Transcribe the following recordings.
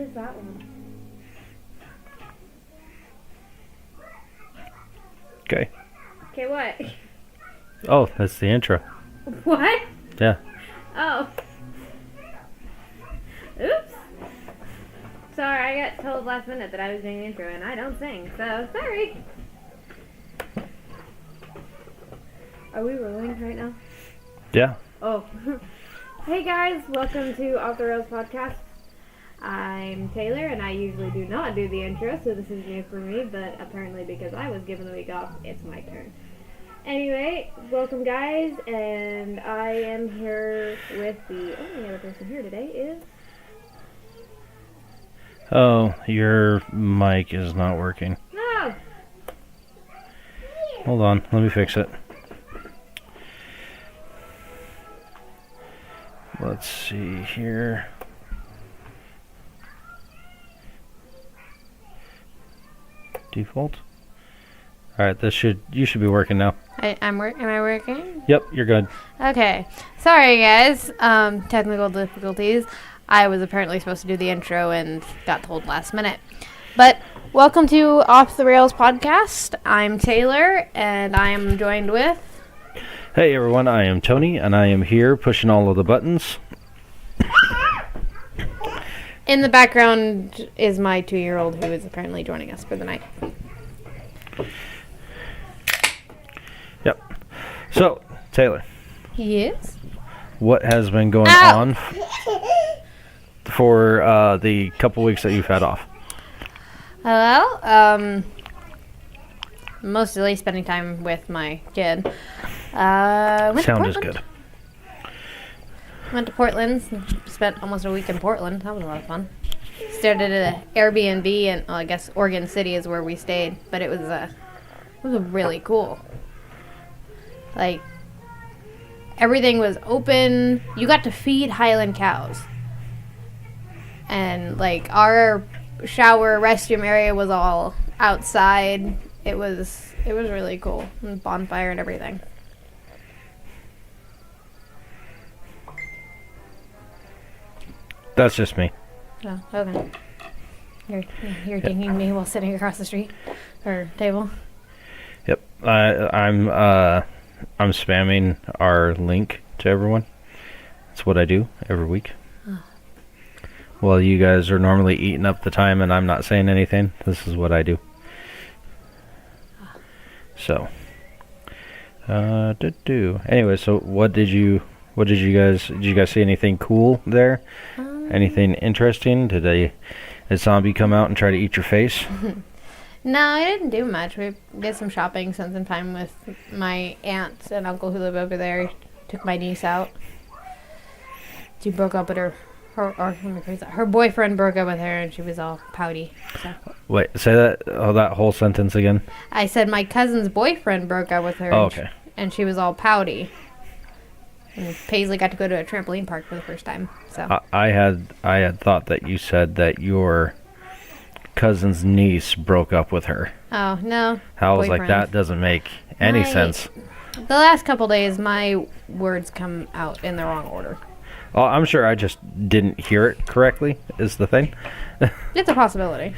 is that one? Okay. Okay, what? Oh, that's the intro. What? Yeah. Oh. Oops. Sorry, I got told last minute that I was doing the intro and I don't sing, so sorry. Are we rolling right now? Yeah. Oh. Hey guys, welcome to Off the Rails Podcast. I'm Taylor and I usually do not do the intro, so this is new for me, but apparently because I was given the week off, it's my turn. Anyway, welcome guys, and I am here with the only other person here today is... Oh, your mic is not working. No! Hold on, let me fix it. Let's see here. Default. All right, you should be working now. Am I working? Yep, you're good. Okay. Sorry guys, technical difficulties. I was apparently supposed to do the intro and got told last minute. But welcome to Off the Rails Podcast. I'm Taylor and I am joined with... Hey everyone, I am Tony and I am here pushing all of the buttons. In the background is my 2-year-old who is apparently joining us for the night. Yep. So, Taylor. Yes? What has been going Ow! on for the couple weeks that you've had off? Well, mostly spending time with my kid. Sound is good. Went to Portland, spent almost a week in Portland. That was a lot of fun. Stayed at an Airbnb, and I guess Oregon City is where we stayed. But it was really cool. Like, everything was open. You got to feed Highland cows. And, like, our shower restroom area was all outside. It was really cool. And bonfire and everything. That's just me. Oh, okay. You're dinging me while sitting across the street or table. Yep. I'm spamming our link to everyone. That's what I do every week. Oh. Well, you guys are normally eating up the time and I'm not saying anything. This is what I do. So, anyway, so did you guys see anything cool there? Anything interesting? Did zombie come out and try to eat your face? No, I didn't do much. We did some shopping, spent some time with my aunt and uncle who live over there. Took my niece out. She broke up with her boyfriend broke up with her and she was all pouty. So. Wait, say that whole sentence again. I said my cousin's boyfriend broke up with her. Oh, okay. And she was all pouty. And Paisley got to go to a trampoline park for the first time. So I had thought that you said that your cousin's niece broke up with her. Oh, no. I was like, that doesn't make any sense. The last couple days, my words come out in the wrong order. Oh, I'm sure I just didn't hear it correctly, is the thing. It's a possibility.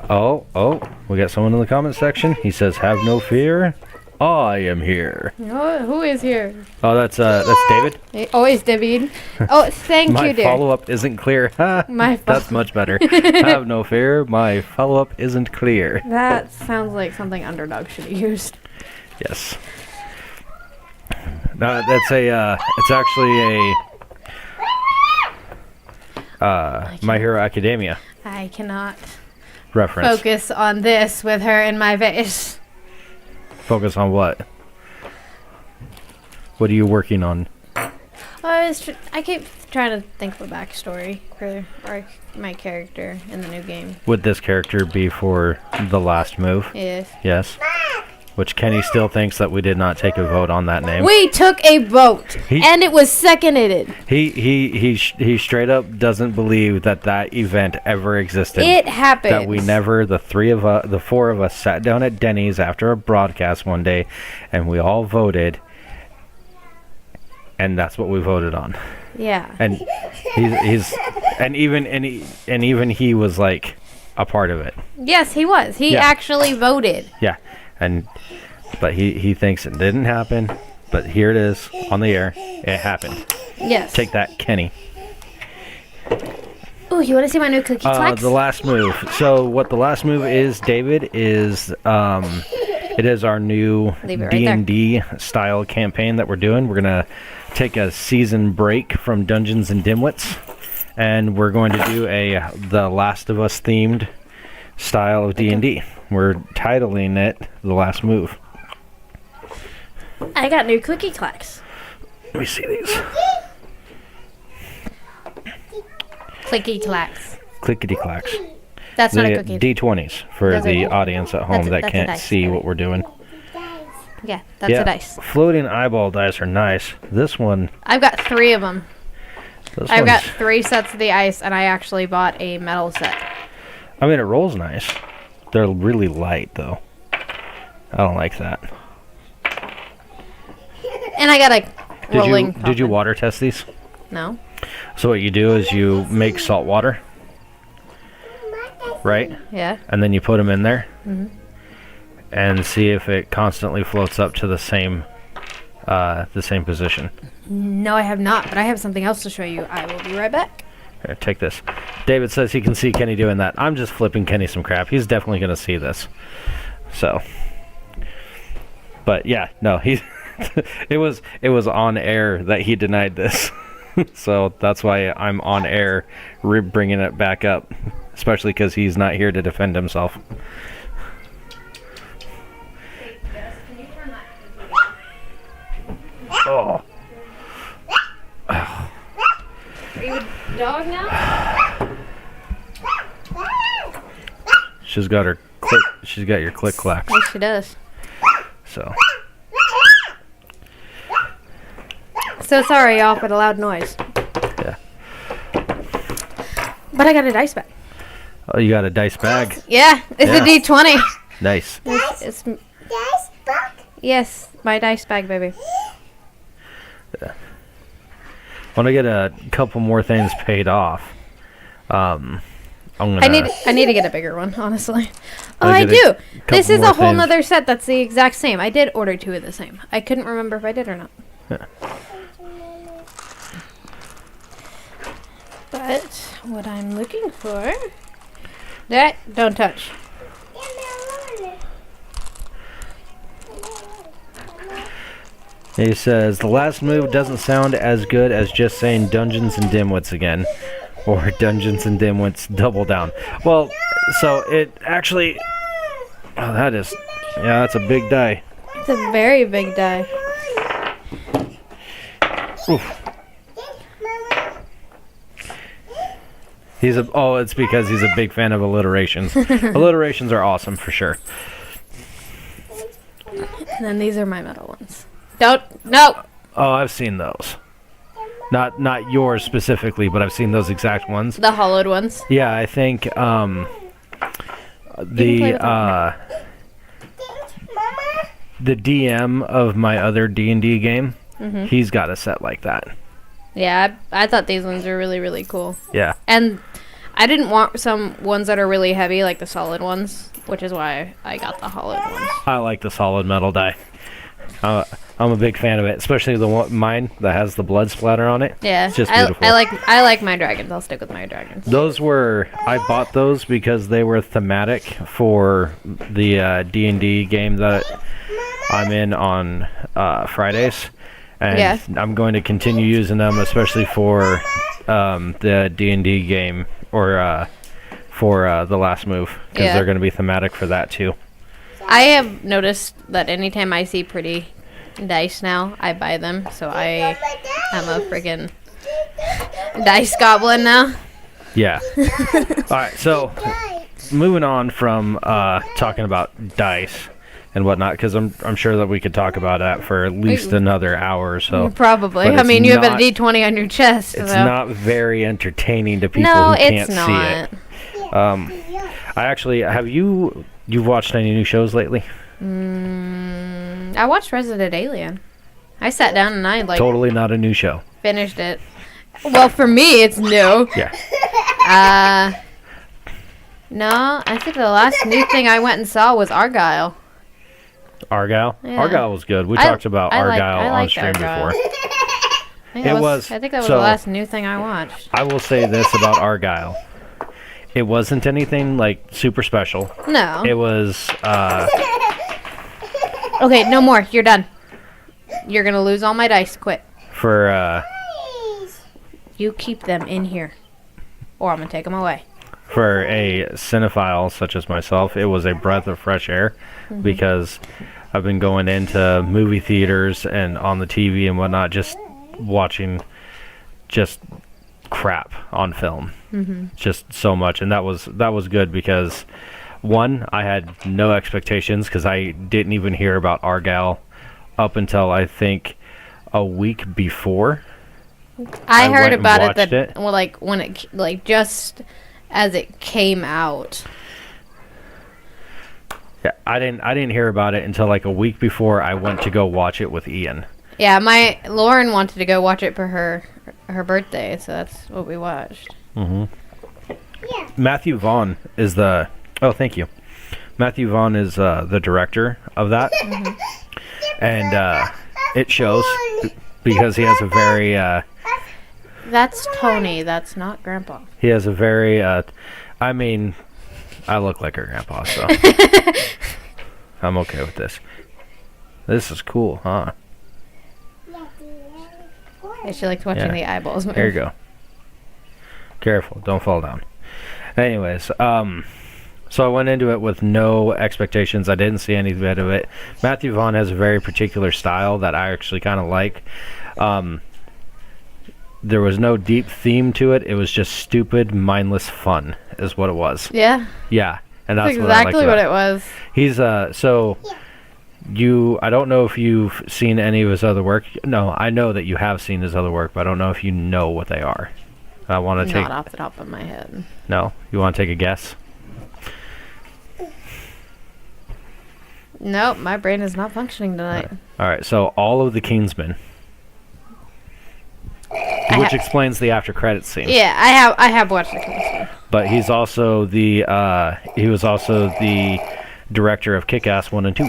Oh, we got someone in the comment section. He says, "Have no fear. I am here." Who is here? Oh, that's David. Always David. Oh, thank you, dear. My follow-up isn't clear. That's much better. Have no fear. My follow-up isn't clear. That sounds like something Underdog should have used. Yes. No, that's it's actually My Hero Academia I cannot reference. focus on this with her in my face. Focus on what? What are you working on? I keep trying to think of a backstory for my character in the new game. Would this character be for the last move? Yes. Yes. Which Kenny still thinks that we did not take a vote on that name. We took a vote, and it was seconded. He straight up doesn't believe that event ever existed. It happened. That we never, the four of us sat down at Denny's after a broadcast one day, and we all voted. and that's what we voted on. Yeah. And even he was like a part of it. Yes, he was. He Yeah. actually voted. Yeah, but he thinks it didn't happen, but here it is on the air. It happened. Yes. Take that, Kenny. Oh, you want to see my new cookie Twix? The last move. So what the last move is, David, is it is our new Leave it right D&D style campaign that we're doing. We're gonna take a season break from Dungeons and Dimwits, and we're going to do a The Last of Us themed style of D&D. We're titling it The Last Move. I got new cookie Twix. Let me see these. Clicky clacks. Clickety clacks. That's not a The cookie. D20s for Those are- the audience at home that that's a can't dice, see baby. what we're doing. Yeah, that's a dice. Floating eyeball dice are nice. This one. I've got 3 of them. This I've got one's- 3 sets of the ice, and I actually bought a metal set. I mean, it rolls nice. They're really light, though. I don't like that. And I got a rolling. Did you coffin. water test these? No. So what you do is you make salt water, right? Yeah. And then you put them in there, Mhm. and see if it constantly floats up to the same position. No, I have not, but I have something else to show you. I will be right back. Here, take this. David says he can see Kenny doing that. I'm just flipping Kenny some crap. He's definitely going to see this. So, but yeah, no, he's. it was on air that he denied this, so that's why I'm on air, bringing it back up, especially because he's not here to defend himself. Oh. Are you a dog now? She's got her click. She's got your click clack. Yes, she does. So So sorry, y'all, for the loud noise. yeah. But I got a dice bag. Oh, you got a dice bag. Yeah, it's Yeah. a D20. Nice. It's yes, my dice bag, baby. When I get a couple more things paid off, I'm gonna. I need to get a bigger one, honestly. Oh, I'll I get a do. couple This is more a whole things. nother set that's the exact same. I did order 2 of the same. I couldn't remember if I did or not. Yeah. But what I'm looking for, that don't touch. He says the last move doesn't sound as good as just saying Dungeons and Dimwits again, or Dungeons and Dimwits Double Down. Well, so it actually. Oh, that is. Yeah, that's a big die. It's a very big die. Oof. It's because he's a big fan of alliterations. Alliterations are awesome for sure. And then these are my metal ones. No. Oh, I've seen those. Not yours specifically, but I've seen those exact ones. The hollowed ones. Yeah, I think play with the DM of my other D&D game, Mhm. he's got a set like that. Yeah, I thought these ones were really, really cool. Yeah. And I didn't want some ones that are really heavy, like the solid ones, which is why I got the hollowed ones. I like the solid metal die. I'm a big fan of it, especially the one mine that has the blood splatter on it. Yeah, It's just beautiful. I like my dragons. I'll stick with my dragons. I bought those because they were thematic for the D&D game that I'm in on Fridays. And Yeah. I'm going to continue using them, especially for the D&D game or for the last move, because Yeah. they're going to be thematic for that too. I have noticed that anytime I see pretty dice now, I buy them. So I am a friggin' dice goblin now. Yeah. All right, so moving on from talking about dice and whatnot, because I'm sure that we could talk about that for at least another hour or so. Probably. But I it's mean, you have a not- D20 on your chest. It's so. not very entertaining to people No, who can't it's see not. it. I actually you've watched any new shows lately? I watched Resident Alien. I sat down and I Totally not a new show. finished it. Well, for me, it's new. Yeah. No, I think the last new thing I went and saw was Argyle. Argyle? Yeah. Argyle was good. We talked about Argyle on stream before. I think that was so- the last new thing I watched. I will say this about Argyle. It wasn't anything like super special. No. It was Okay, no more. You're done. You're gonna lose all my dice. Quit. for You keep them in here, or I'm gonna take them away. for a cinephile such as myself, it was a breath of fresh air because I've been going into movie theaters and on the TV and whatnot, just watching just crap on film, just so much, and that was good because one, I had no expectations because I didn't even hear about Argyle up until I think a week before. I went heard and about watched it well, like when it just as it came out. Yeah, I didn't hear about it until like a week before I went to go watch it with Ian. Yeah, my Lauren wanted to go watch it for her birthday, so that's what we watched. Matthew Vaughn is the... Oh, thank you. Matthew Vaughn is the director of that. And it shows because he has a very... That's Tony. That's not Grandpa. he has a very... I mean, I look like her grandpa, so... I'm okay with this. This is cool, huh? Yeah, she likes watching Yeah. the eyeballs move. There you go. Careful, don't fall down. Anyways, so I went into it with no expectations. I didn't see any bit of it. Matthew Vaughn has a very particular style that I actually kind of like. There was no deep theme to it. It was just stupid, mindless fun, is what it was. Yeah, Yeah, and that's that's what I liked exactly about what it was. He's so I don't know if you've seen any of his other work. No, I know that you have seen his other work, but I don't know if you know what they are. I want to take Not off the top of my head. No, you want to take a guess? Nope, my brain is not functioning tonight. All right, so all of the Kingsmen, which explains the after credits scene. Yeah, I have watched the Kingsman. But he was also the director of Kick-Ass 1 and 2.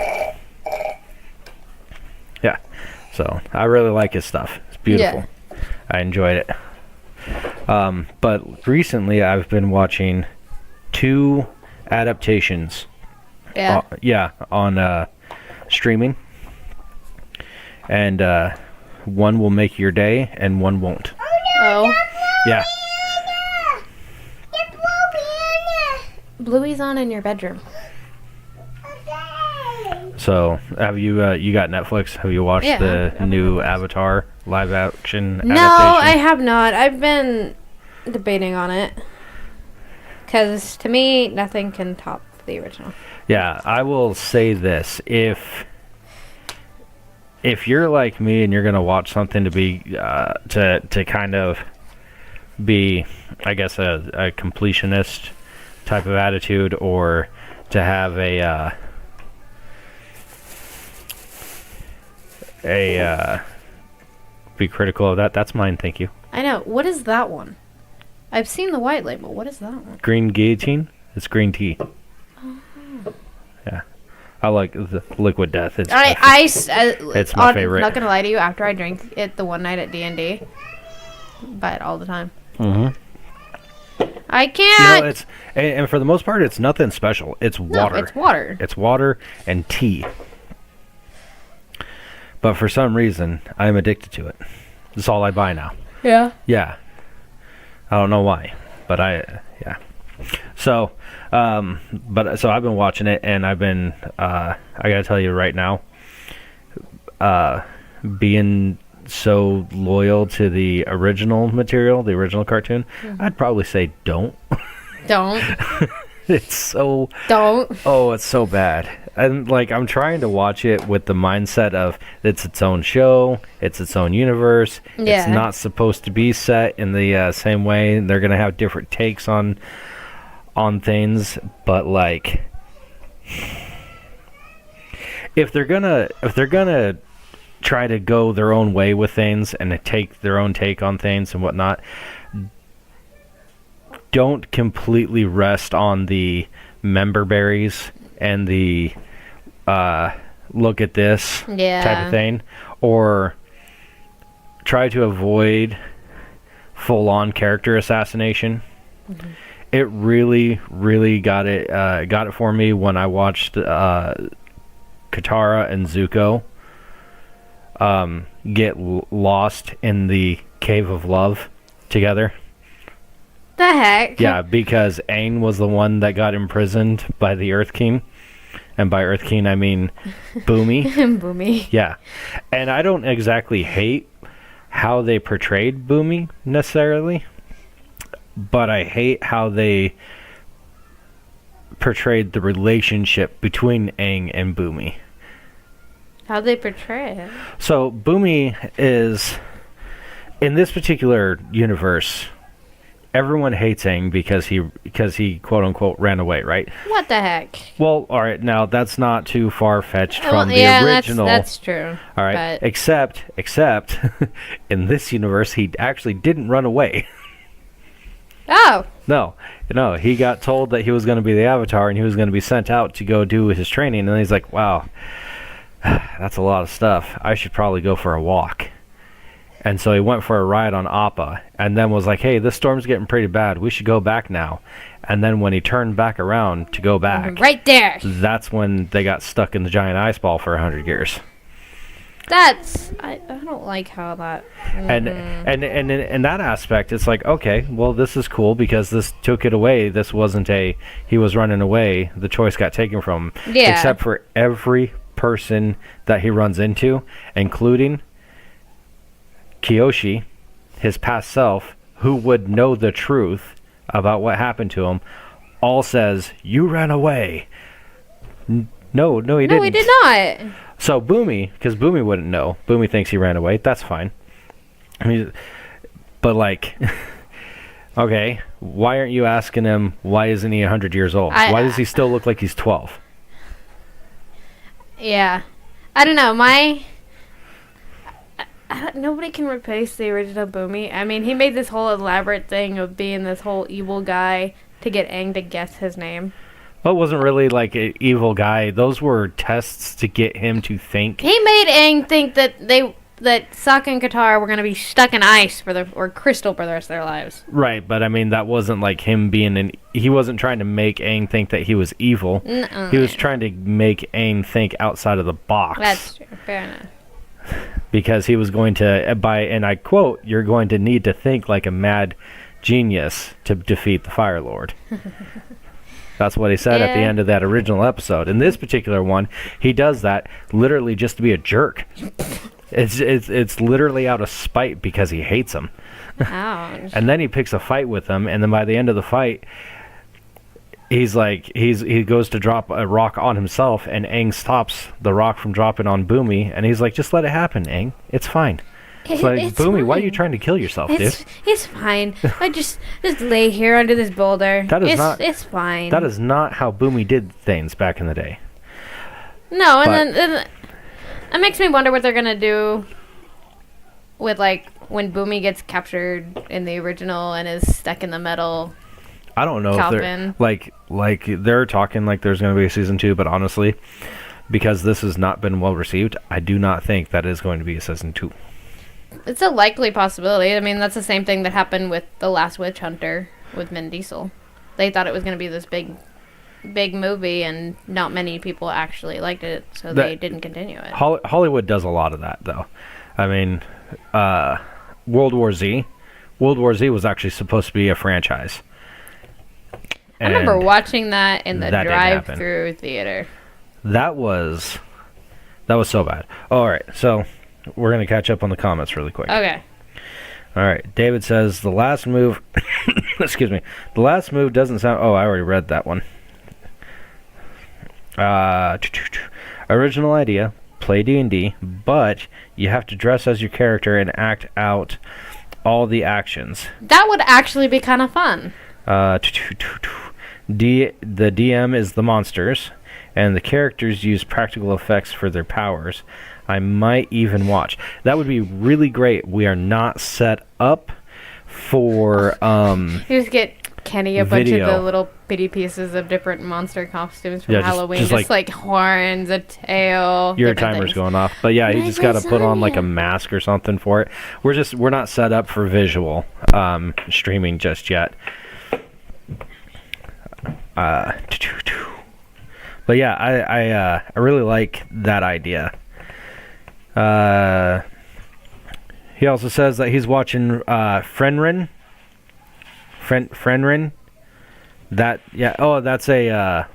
Yeah, so I really like his stuff. It's beautiful. I enjoyed it. But recently I've been watching 2 adaptations. Yeah. On streaming. And one will make your day and one won't. Oh. Yeah. Bluey's on in your bedroom. So, have you got Netflix? Have you watched Yeah. the new Avatar live action No, adaptation? I have not. I've been debating on it. Because to me, nothing can top the original. Yeah, I will say this. If you're like me and you're going to watch something to be to kind of be, I guess, a completionist type of attitude, or to have a be critical of that, that's mine, thank you. I know. What is that one? I've seen the white label. What is that one? Green guillotine? It's green tea. Yeah. I like the liquid death. It's it's my favorite. Not gonna lie to you. After I drank it the one night at D&D, buy it all the time. Mm-hmm. I can't. it's and for the most part, it's nothing special. It's water. No, it's water. It's water and tea. But for some reason, I'm addicted to it. That's all I buy now. Yeah. Yeah. I don't know why, but yeah. So, so I've been watching it, and I've been, I gotta tell you right now, being so loyal to the original material, the original cartoon, I'd probably say don't. Don't. It's so... Don't. Oh, it's so bad. And, I'm trying to watch it with the mindset of it's its own show, it's its own universe, Yeah. it's not supposed to be set in the same way. They're going to have different takes on things, but, if they're gonna try to go their own way with things and take their own take on things and whatnot, don't completely rest on the member berries and the look at this type of thing, or try to avoid full-on character assassination. Mm-hmm. It really, really got it for me when I watched Katara and Zuko get lost in the Cave of Love together. The heck? Yeah, because Aang was the one that got imprisoned by the Earth King. And by Earth King, I mean Boomy. Boomy. Yeah. And I don't exactly hate how they portrayed Boomy necessarily, but I hate how they portrayed the relationship between Aang and Boomy. How'd they portray it? So Boomy is, in this particular universe, everyone hates Aang because he quote unquote ran away, right? What the heck? Well, all right, now that's not too far fetched from the original. That's true. All right, except in this universe, he actually didn't run away. Oh. No, he got told that he was going to be the Avatar and he was going to be sent out to go do his training, and he's like, wow, that's a lot of stuff. I should probably go for a walk. And so he went for a ride on Appa, and then was like, hey, this storm's getting pretty bad. We should go back now. And then when he turned back around to go back... Right there! That's when they got stuck in the giant ice ball for 100 years. I don't like how that... Mm-hmm. And in that aspect, it's like, okay, well, this is cool because this took it away. This wasn't he was running away. The choice got taken from him. Yeah. Except for every person that he runs into, including Kyoshi, his past self, who would know the truth about what happened to him, all says, you ran away. No, he didn't. No, he did not. So Boomy, because Boomy wouldn't know. Boomy thinks he ran away. That's fine. I mean, but like, okay, why aren't you asking him, why isn't he 100 years old? Why does he still look like he's 12? Yeah. I don't know. Nobody can replace the original Boomy. I mean, he made this whole elaborate thing of being this whole evil guy to get Aang to guess his name. Well, it wasn't really like an evil guy. Those were tests to get him to think. He made Aang think that Sokka and Katara were going to be stuck in ice or crystal for the rest of their lives. Right, but I mean, that wasn't like him being he wasn't trying to make Aang think that he was evil. Nuh-uh. He was trying to make Aang think outside of the box. That's true. Fair enough. Because he was going to, and I quote, you're going to need to think like a mad genius to defeat the Fire Lord. That's what he said at the end of that original episode. In this particular one, he does that literally just to be a jerk. It's literally out of spite because he hates him. Ouch. And then he picks a fight with him, and then by the end of the fight, he's like, he goes to drop a rock on himself, and Aang stops the rock from dropping on Boomy, and he's like, just let it happen, Aang. It's fine. It's like, Boomy, fine. Why are you trying to kill yourself, dude? It's fine. I just lay here under this boulder. It's fine. That is not how Boomy did things back in the day. No, and then it makes me wonder what they're gonna do with like when Boomy gets captured in the original and is stuck in the metal. I don't know if they're like they're talking like there's going to be a season 2, but honestly, because this has not been well received, I do not think that is going to be a season 2. It's a likely possibility. I mean, that's the same thing that happened with The Last Witch Hunter with Vin Diesel. They thought it was going to be this big movie, and not many people actually liked it, so they didn't continue it. Hollywood does a lot of that, though. I mean, World War Z was actually supposed to be a franchise. I remember watching that in the drive-through theater. That was so bad. All right, so we're going to catch up on the comments really quick. Okay. All right. David says the last move excuse me. The last move doesn't sound I already read that one. Original idea, play D&D, but you have to dress as your character and act out all the actions. That would actually be kind of fun. The DM is the monsters, and the characters use practical effects for their powers. I might even watch. That would be really great. We are not set up for You just get Kenny a bunch video. of the little bitty pieces of different monster costumes from Yeah, Halloween. just Just like horns, a tail. your different timer's things. going off. But yeah, you Nice just got to put on like a lasagna. mask or something for it. We're not set up for visual streaming just yet. But yeah, I really like that idea. He also says that he's watching Fenrin. Fenrin. That that's a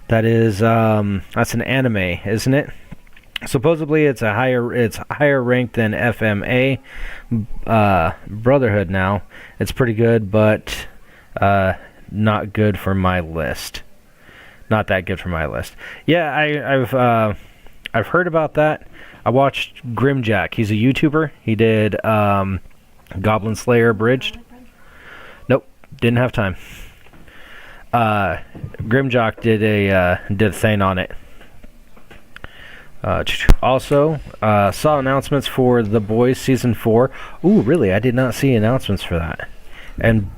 that's an anime, isn't it? Supposedly it's higher ranked than FMA Brotherhood now. It's pretty good, but not good for my list. Not that good for my list. Yeah, I've heard about that. I watched Grimjack. He's a YouTuber. He did Goblin Slayer Abridged. Nope, didn't have time. Grimjock did a thing on it. Also, saw announcements for The Boys Season 4. Ooh, really? I did not see announcements for that. And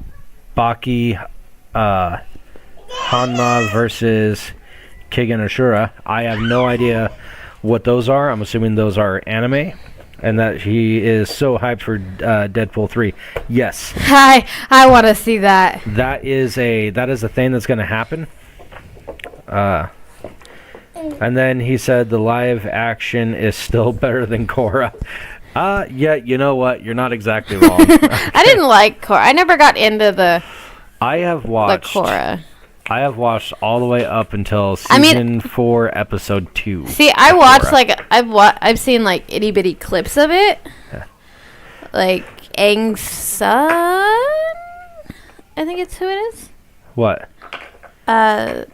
Baki Hanma versus Kigen Ashura. I have no idea what those are. I'm assuming those are anime. And that he is so hyped for Deadpool 3. Yes. I want to see that. That is a thing that's going to happen. And then he said the live action is still better than Korra. Yeah, you know what? You're not exactly wrong. I didn't like Korra. I never got into the Korra. I have watched all the way up until I mean- season 4, episode 2. See, I watched I've seen like itty bitty clips of it. Yeah. Like Aang San, I think it's who it is. What? The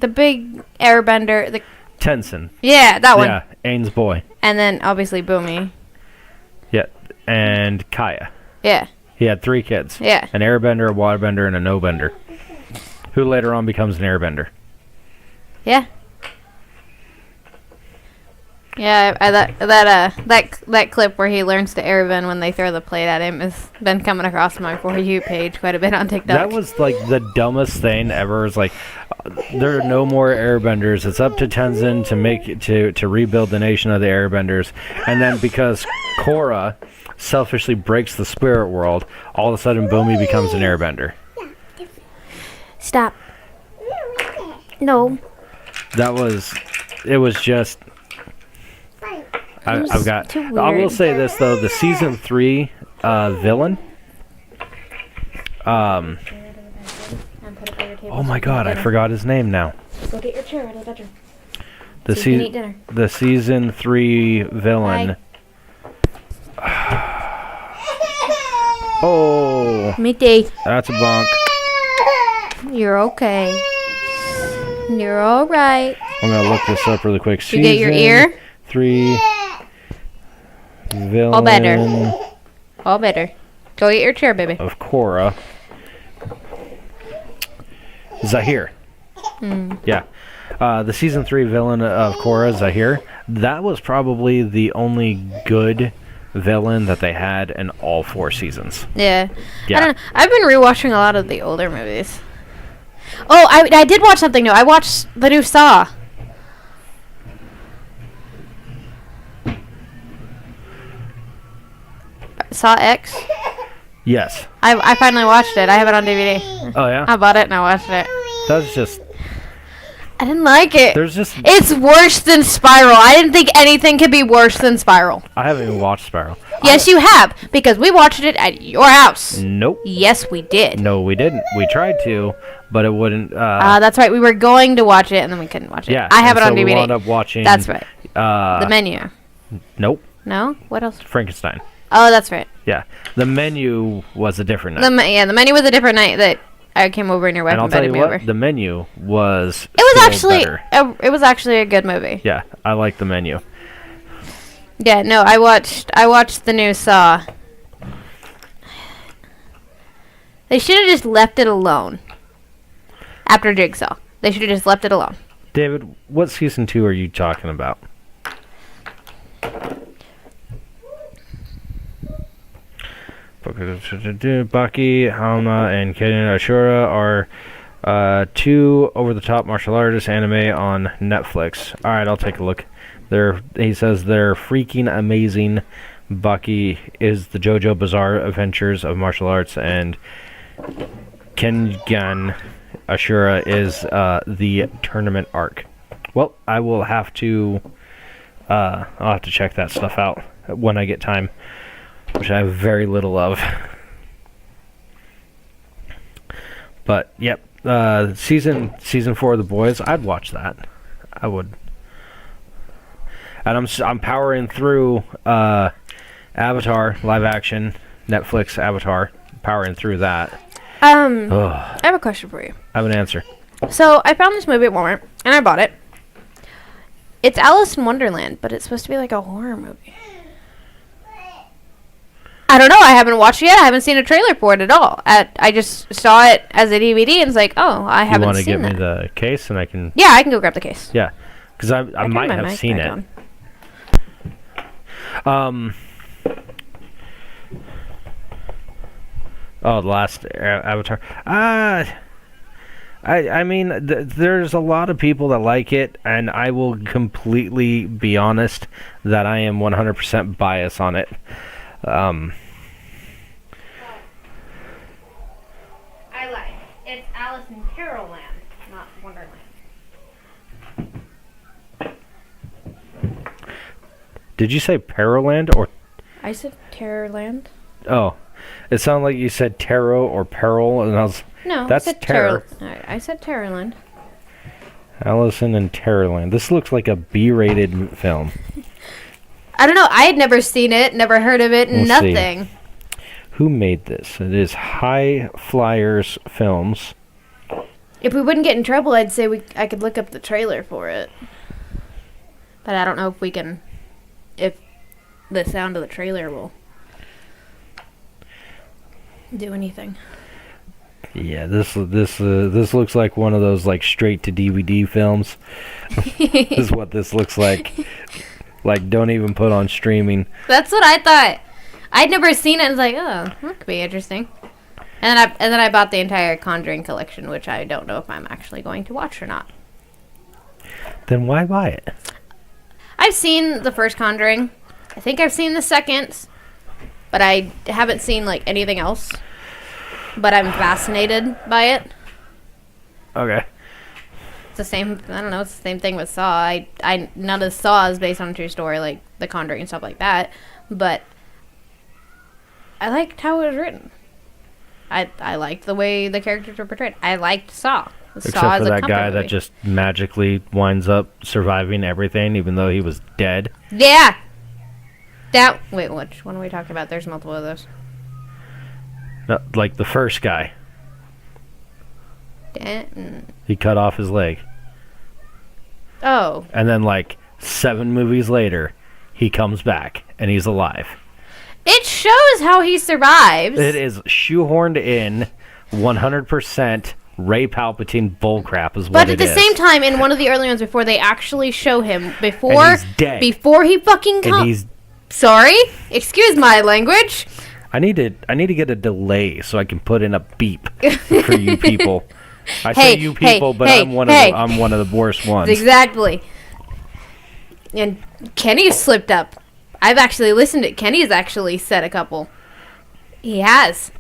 big airbender. Tenzin. Yeah, that one. Yeah, Aang's boy. And then obviously Boomy. Yeah, and Kaya. Yeah, He had 3 kids. yeah. An airbender, a waterbender, and a no-bender. Who later on becomes an airbender. Yeah. Yeah, that clip where he learns to airbend when they throw the plate at him has been coming across my For You page quite a bit on TikTok. That was like the dumbest thing ever. It's like there are no more airbenders. It's up to Tenzin to rebuild the nation of the airbenders. And then because Korra selfishly breaks the spirit world, all of a sudden Boomy becomes an airbender. Stop. No. It was just I've got. too I will weird. say this though: the season 3 villain. Oh my God! I forgot his name now. Go get your chair out of the bedroom. The So you can eat dinner. the season 3 villain. Oh, Midday. that's a bonk. You're okay. You're all right. I'm gonna look this up really quick. You get your ear? 3 villain All better. All better. Go get your chair, baby. of Korra. Zahir. Yeah. The season 3 villain of Korra, Zahir, that was probably the only good villain that they had in all 4 seasons. Yeah. Yeah. I don't know. I've been rewatching a lot of the older movies. Oh, I did watch something new. I watched the new Saw. Saw X. Yes. I finally watched it. I have it on DVD. Oh yeah. I bought it and I watched it. That's just. I didn't like it. There's just. It's worse than Spiral. I didn't think anything could be worse than Spiral. I haven't even watched Spiral. Yes, you have, because we watched it at your house. Nope. Yes, we did. No, we didn't. We tried to, but it wouldn't. That's right. We were going to watch it, and then we couldn't watch it. Yeah. I have it and on so DVD. We wound up watching. That's right. The Menu. Nope. No? What else? Frankenstein. Oh, that's right. Yeah. The Menu was a different night. The Menu was a different night that I came over and your wife And I'll tell invited you me what, over. The Menu was. It still was actually a good movie. Yeah, I like The Menu. Yeah, no, I watched the new Saw. They should have just left it alone. After Jigsaw. They should have just left it alone. David, what season 2 are you talking about? Baki, Hanma, and Ken Ashura are 2 over-the-top martial artist anime on Netflix. All right, I'll take a look. He says they're freaking amazing. Baki is the JoJo Bizarre Adventures of martial arts, and Kengan Ashura is the tournament arc. Well, I will have to. I'll have to check that stuff out when I get time, which I have very little of. But yep, season 4 of The Boys, I'd watch that. I would. And I'm powering through Avatar live action, Netflix Avatar, powering through that. I have a question for you. I have an answer. So I found this movie at Walmart and I bought it. It's Alice in Wonderland, but it's supposed to be like a horror movie. I don't know. I haven't watched it yet. I haven't seen a trailer for it at all. I just saw it as a DVD and it's like, oh, I haven't seen that. You want to get me the case and I can... Yeah, I can go grab the case. Yeah, because I might have seen it. Oh, the last Avatar. I mean, there's a lot of people that like it, and I will completely be honest that I am 100% biased on it. I lied. It's Alice in Carolland, not Wonderland. Did you say Pearland or? I said Terrorland. Oh, it sounded like you said tarot or peril, and I was. No, that's I said terror. I said Terrorland. Allison in Terrorland. This looks like a B-rated film. I don't know. I had never seen it, never heard of it, Let's nothing. See. Who made this? It is High Flyers Films. If we wouldn't get in trouble, I'd say I could look up the trailer for it. But I don't know if we can. If the sound of the trailer will do anything. Yeah, this looks like one of those like straight to DVD films. This is what this looks like. Like, don't even put on streaming. That's what I thought. I'd never seen it. And was like, oh, that could be interesting. And then I bought the entire Conjuring collection, which I don't know if I'm actually going to watch or not. Then why buy it? I've seen the first Conjuring. I think I've seen the second, but I haven't seen like anything else. But I'm fascinated by it. Okay. It's the same. I don't know. It's the same thing with Saw. I none of Saw is based on a true story, like The Conjuring and stuff like that. But I liked how it was written. I liked the way the characters were portrayed. I liked Saw. Except for that guy that just magically winds up surviving everything, even though he was dead. Yeah. Wait, which one are we talking about? There's multiple of those. No, like the first guy. Dan. He cut off his leg. Oh. And then like 7 movies later, he comes back and he's alive. It shows how he survives. It is shoehorned in 100% Ray Palpatine bullcrap is what it is. But at the same time, in one of the early ones before they actually show him, before and he's dead. Before he fucking comes. And he's... Sorry? Excuse my language. I need to get a delay so I can put in a beep for you people. I say you people, but I'm one of the worst ones. Exactly. And Kenny slipped up. I've actually listened to it. Kenny's actually said a couple. He has.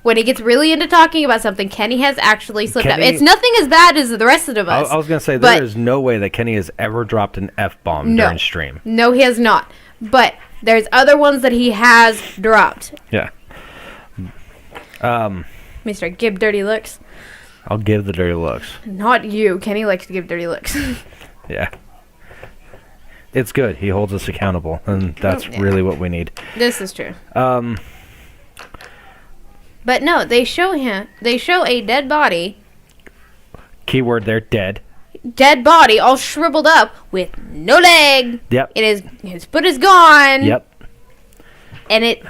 When he gets really into talking about something, Kenny has actually slipped up. It's nothing as bad as the rest of us. I was going to say, there is no way that Kenny has ever dropped an F-bomb during stream. No, he has not. But there's other ones that he has dropped. Yeah. Mr. Give dirty looks. I'll give the dirty looks. Not you. Kenny likes to give dirty looks. Yeah. It's good. He holds us accountable, and that's really what we need. This is true. But no, they show a dead body. Keyword there, dead. Dead body, all shriveled up with no leg. Yep. His foot is gone. Yep. And it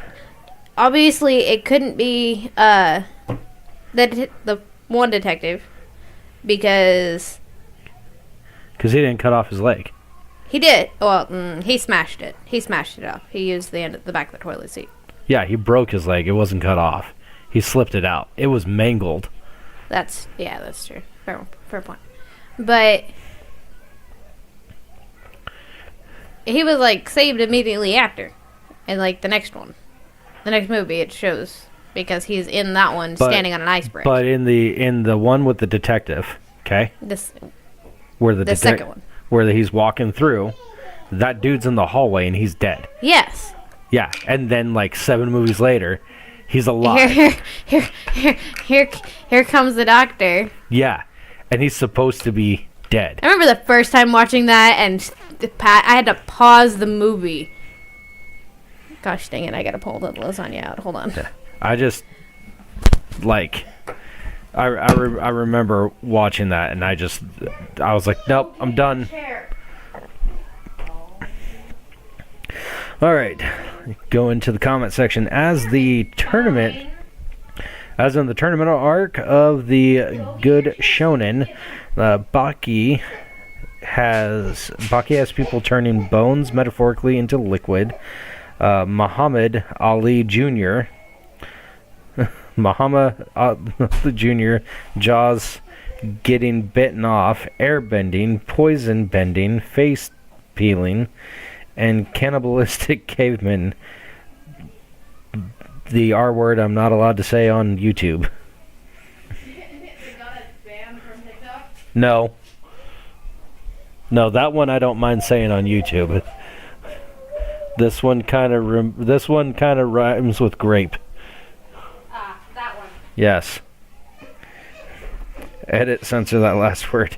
couldn't be the one detective because he didn't cut off his leg. He did. Well, he smashed it. He smashed it off. He used the back of the toilet seat. Yeah, he broke his leg. It wasn't cut off. He slipped it out. It was mangled. That's true. Fair point. But he was like saved immediately after, and like the next movie, it shows because he's in that one standing on an ice bridge. But in the one with the detective, okay, where the second one, where he's walking through, that dude's in the hallway and he's dead. Yes. Yeah, and then like 7 movies later, he's alive. Here comes the doctor. Yeah, and he's supposed to be dead. I remember the first time watching that, and I had to pause the movie. Gosh dang it! I gotta pull the lasagna out. Hold on. Yeah. I just like I remember watching that, and I was like, nope, I'm done. All right, go into the comment section. As in the tournament arc of the Good Shonen, Baki has people turning bones metaphorically into liquid. Muhammad Ali Jr. Muhammad Jr. jaws getting bitten off, airbending, poison bending, face peeling, and cannibalistic cavemen. The R word I'm not allowed to say on YouTube. No, that one I don't mind saying on YouTube. This one kind of rhymes with grape. That one. Yes. Edit, censor that last word.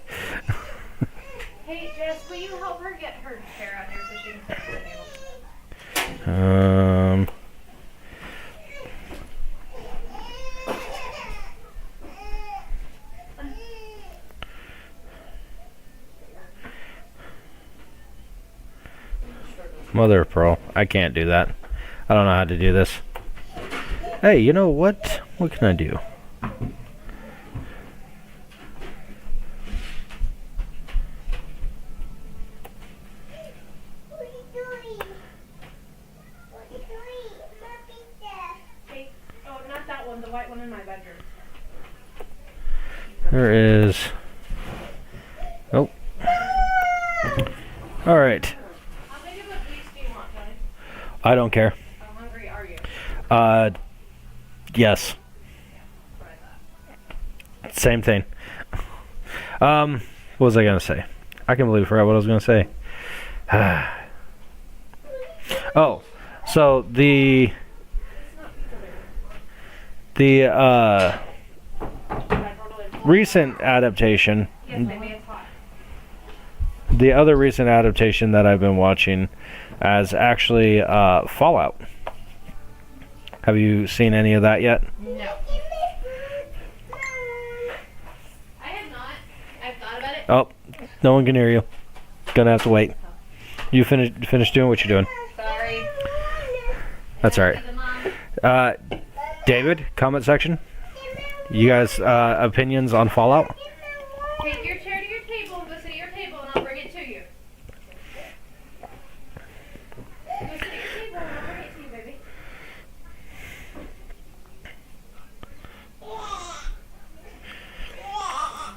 Hey, Jess, will you help her get her chair out here so she can sit at the table? Mother of pearl. I can't do that. I don't know how to do this. Hey, you know what? What can I do? The white one in my bedroom. There is... Oh. Alright. How big of a piece do you want, Tony? I don't care. How hungry are you? Yes. Same thing. What was I gonna say? I can believe I forgot what I was gonna say. Oh, so the recent adaptation. Yes, maybe it's hot. The other recent adaptation that I've been watching is actually Fallout. Have you seen any of that yet? No. I have not. I've thought about it. Oh, no one can hear you. Gonna have to wait. You finish doing what you're doing. Sorry. That's alright. David, comment section. You guys, opinions on Fallout? Take your chair to your table and go sit at your table and I'll bring it to you. Go sit at your table and I'll bring it to you, baby.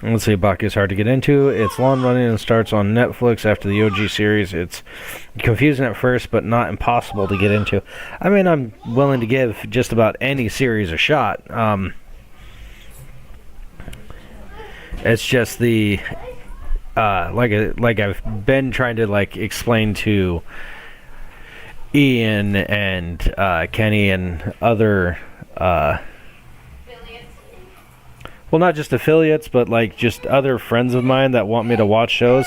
Let's see, Baki is hard to get into. It's long running and starts on Netflix after the OG series. It's confusing at first, but not impossible to get into. I mean, I'm willing to give just about any series a shot. It's just the like I've been trying to explain to Ian and Kenny and other well, not just affiliates, but just other friends of mine that want me to watch shows.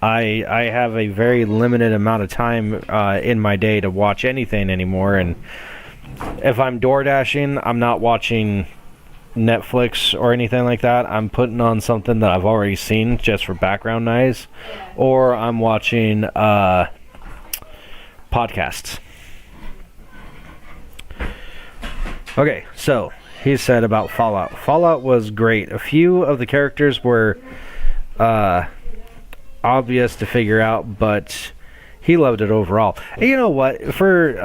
I have a very limited amount of time in my day to watch anything anymore, and if I'm door dashing, I'm not watching Netflix or anything like that. I'm putting on something that I've already seen just for background noise, or I'm watching podcasts. Okay, so he said about Fallout. Fallout was great. A few of the characters were obvious to figure out, but he loved it overall. And you know what? For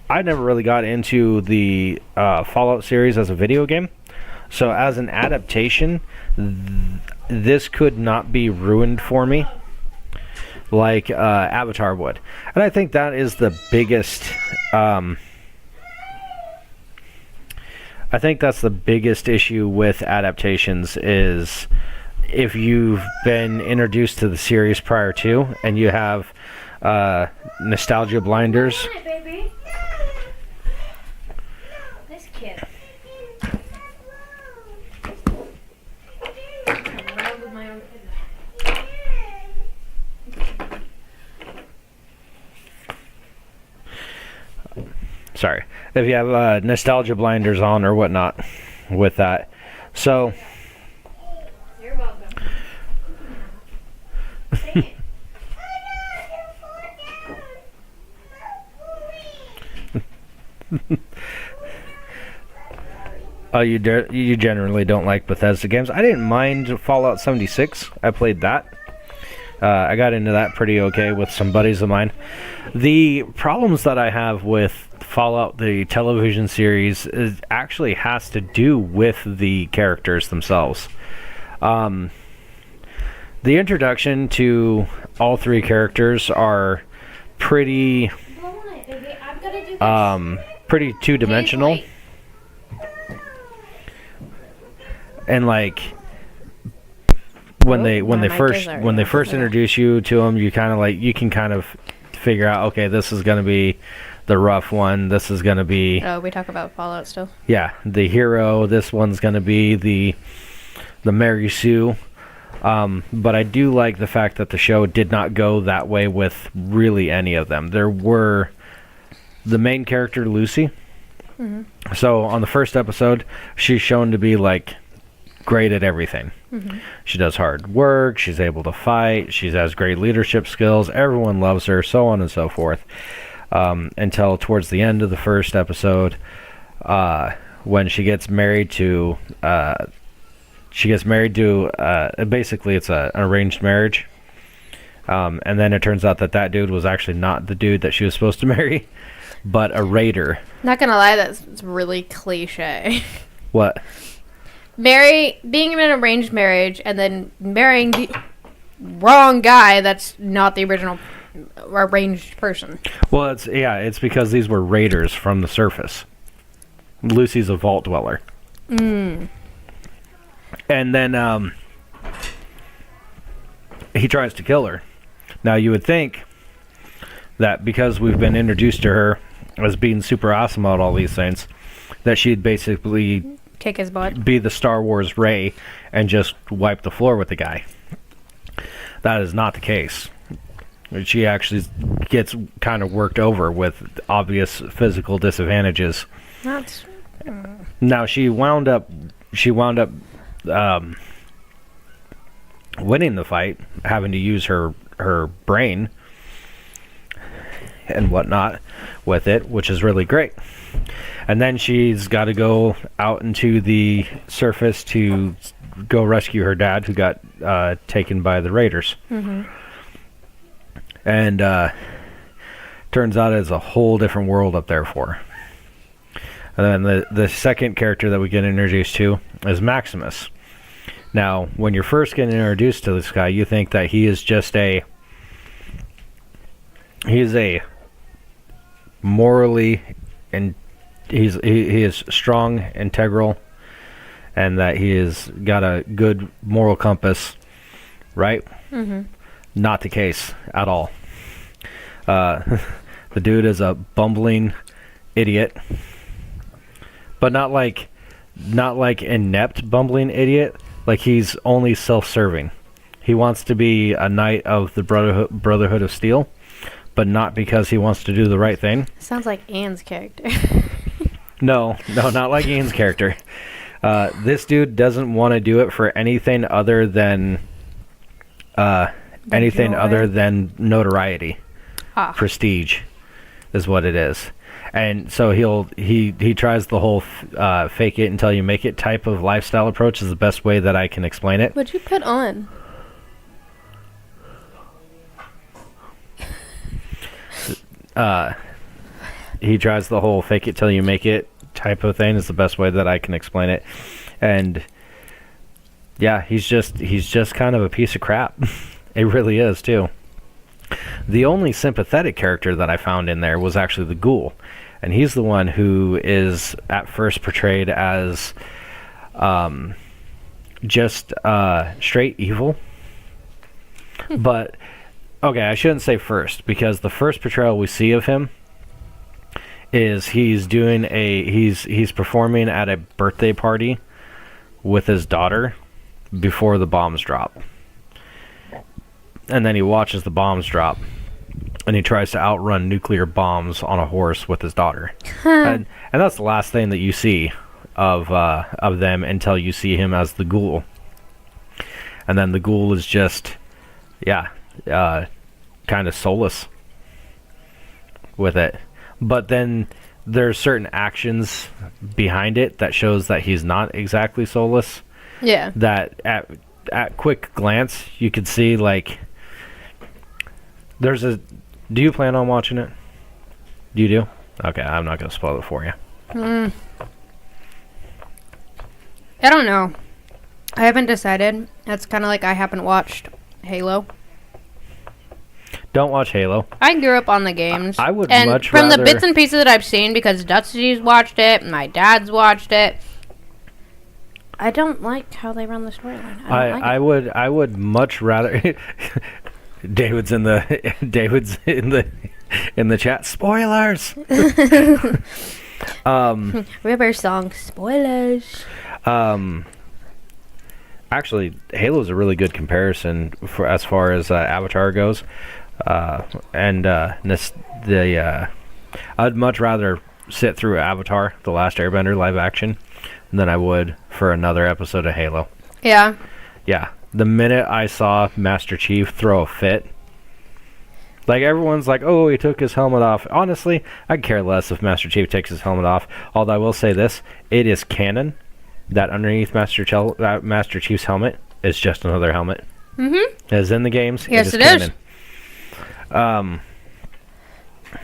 I never really got into the Fallout series as a video game. So as an adaptation, this could not be ruined for me like Avatar would. And I think that is the biggest... I think that's the biggest issue with adaptations is if you've been introduced to the series prior to and you have nostalgia blinders. Come on, baby. This kid. Sorry. If you have nostalgia blinders on or whatnot with that. So... You're welcome. Sing it. You generally don't like Bethesda games. I didn't mind Fallout 76. I played that. I got into that pretty okay with some buddies of mine. The problems that I have with Fallout, the television series, actually has to do with the characters themselves. The introduction to all three characters are pretty pretty two-dimensional. And like when they first introduce you to them, you can kind of figure out, okay, this is going to be the rough one. This is going to be... Oh, we talk about Fallout still? Yeah, the hero. This one's going to be the Mary Sue. But I do like the fact that the show did not go that way with really any of them. There were the main character, Lucy. Mm-hmm. So on the first episode, she's shown to be like great at everything. Mm-hmm. She does hard work. She's able to fight. She has great leadership skills. Everyone loves her, so on and so forth. Until towards the end of the first episode, when she gets married to... basically it's an arranged marriage. And then it turns out that dude was actually not the dude that she was supposed to marry, but a raider. Not gonna lie, that's really cliche. What? Being in an arranged marriage and then marrying the wrong guy that's not the original arranged person. Well, it's because these were raiders from the surface. Lucy's a vault dweller. Mm. And then he tries to kill her. Now, you would think that because we've been introduced to her as being super awesome at all these things, that she'd basically kick his butt, be the Star Wars Rey, and just wipe the floor with the guy. That is not the case. She actually gets kind of worked over with obvious physical disadvantages. Now, she wound up winning the fight, having to use her brain and whatnot with it, which is really great. And then she's got to go out into the surface to go rescue her dad, who got taken by the raiders. Mm-hmm. And turns out it's a whole different world up there for her. And then the second character that we get introduced to is Maximus. Now, when you're first getting introduced to this guy, you think that he is just a morally, and he is strong, integral, and that he has got a good moral compass, right? Mm-hmm. Not the case at all. The dude is a bumbling idiot, but not like inept bumbling idiot. Like, he's only self-serving. He wants to be a knight of the Brotherhood of Steel, but not because he wants to do the right thing. Sounds like Anne's character. No, not like Ian's character. This dude doesn't want to do it for anything other than notoriety. Prestige is what it is. And so he tries the whole fake it until you make it type of lifestyle approach is the best way that I can explain it. What'd you put on? he tries the whole fake it till you make it type of thing is the best way that I can explain it. And yeah, he's just kind of a piece of crap. It really is too. The only sympathetic character that I found in there was actually the Ghoul, and he's the one who is at first portrayed as just straight evil. But okay, I shouldn't say first, because the first portrayal we see of him is he's performing at a birthday party with his daughter before the bombs drop. And then he watches the bombs drop, and he tries to outrun nuclear bombs on a horse with his daughter. And that's the last thing that you see of them until you see him as the Ghoul. And then the Ghoul is just, kind of soulless with it. But then there's certain actions behind it that shows that he's not exactly soulless. Yeah. That at quick glance you could see, like, do you plan on watching it? You do? Okay, I'm not going to spoil it for you. I don't know. I haven't decided. That's kind of like I haven't watched Halo. Don't watch Halo. I grew up on the games. I would and much from rather... the bits and pieces that I've seen, because Dusty's watched it, my dad's watched it, I don't like how they run the storyline. I would much rather... David's in the chat. Spoilers. River song spoilers. Actually, Halo's a really good comparison for as far as Avatar goes, I'd much rather sit through Avatar: The Last Airbender live action than I would for another episode of Halo. Yeah. Yeah. The minute I saw Master Chief throw a fit, like, everyone's like, oh, he took his helmet off. Honestly, I'd care less if Master Chief takes his helmet off. Although I will say this, it is canon that underneath Master Chief's helmet is just another helmet. Mm-hmm. As in the games, yes, it is canon.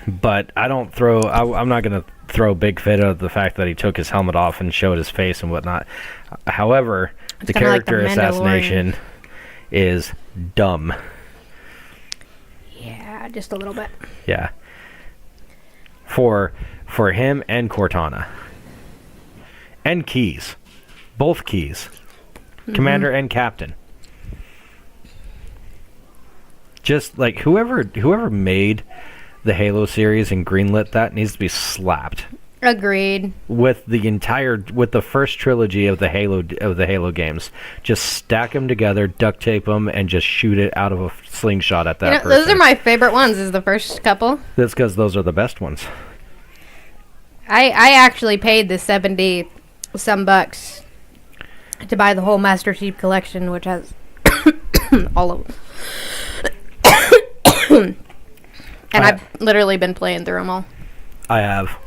But I don't I'm not going to throw a big fit of the fact that he took his helmet off and showed his face and whatnot. However, the character assassination is dumb. Yeah, just a little bit. Yeah. For him and Cortana. And Keyes. Both Keyes. Mm-hmm. Commander and Captain. Just like whoever made the Halo series and greenlit that needs to be slapped. Agreed. With the first trilogy of the Halo games, just stack them together, duct tape them, and just shoot it out of a slingshot at that person. Those are my favorite ones. Is the first couple. That's because those are the best ones. I actually paid the $70-some bucks to buy the whole Master Chief collection, which has all of them. And I've literally been playing through them all. I have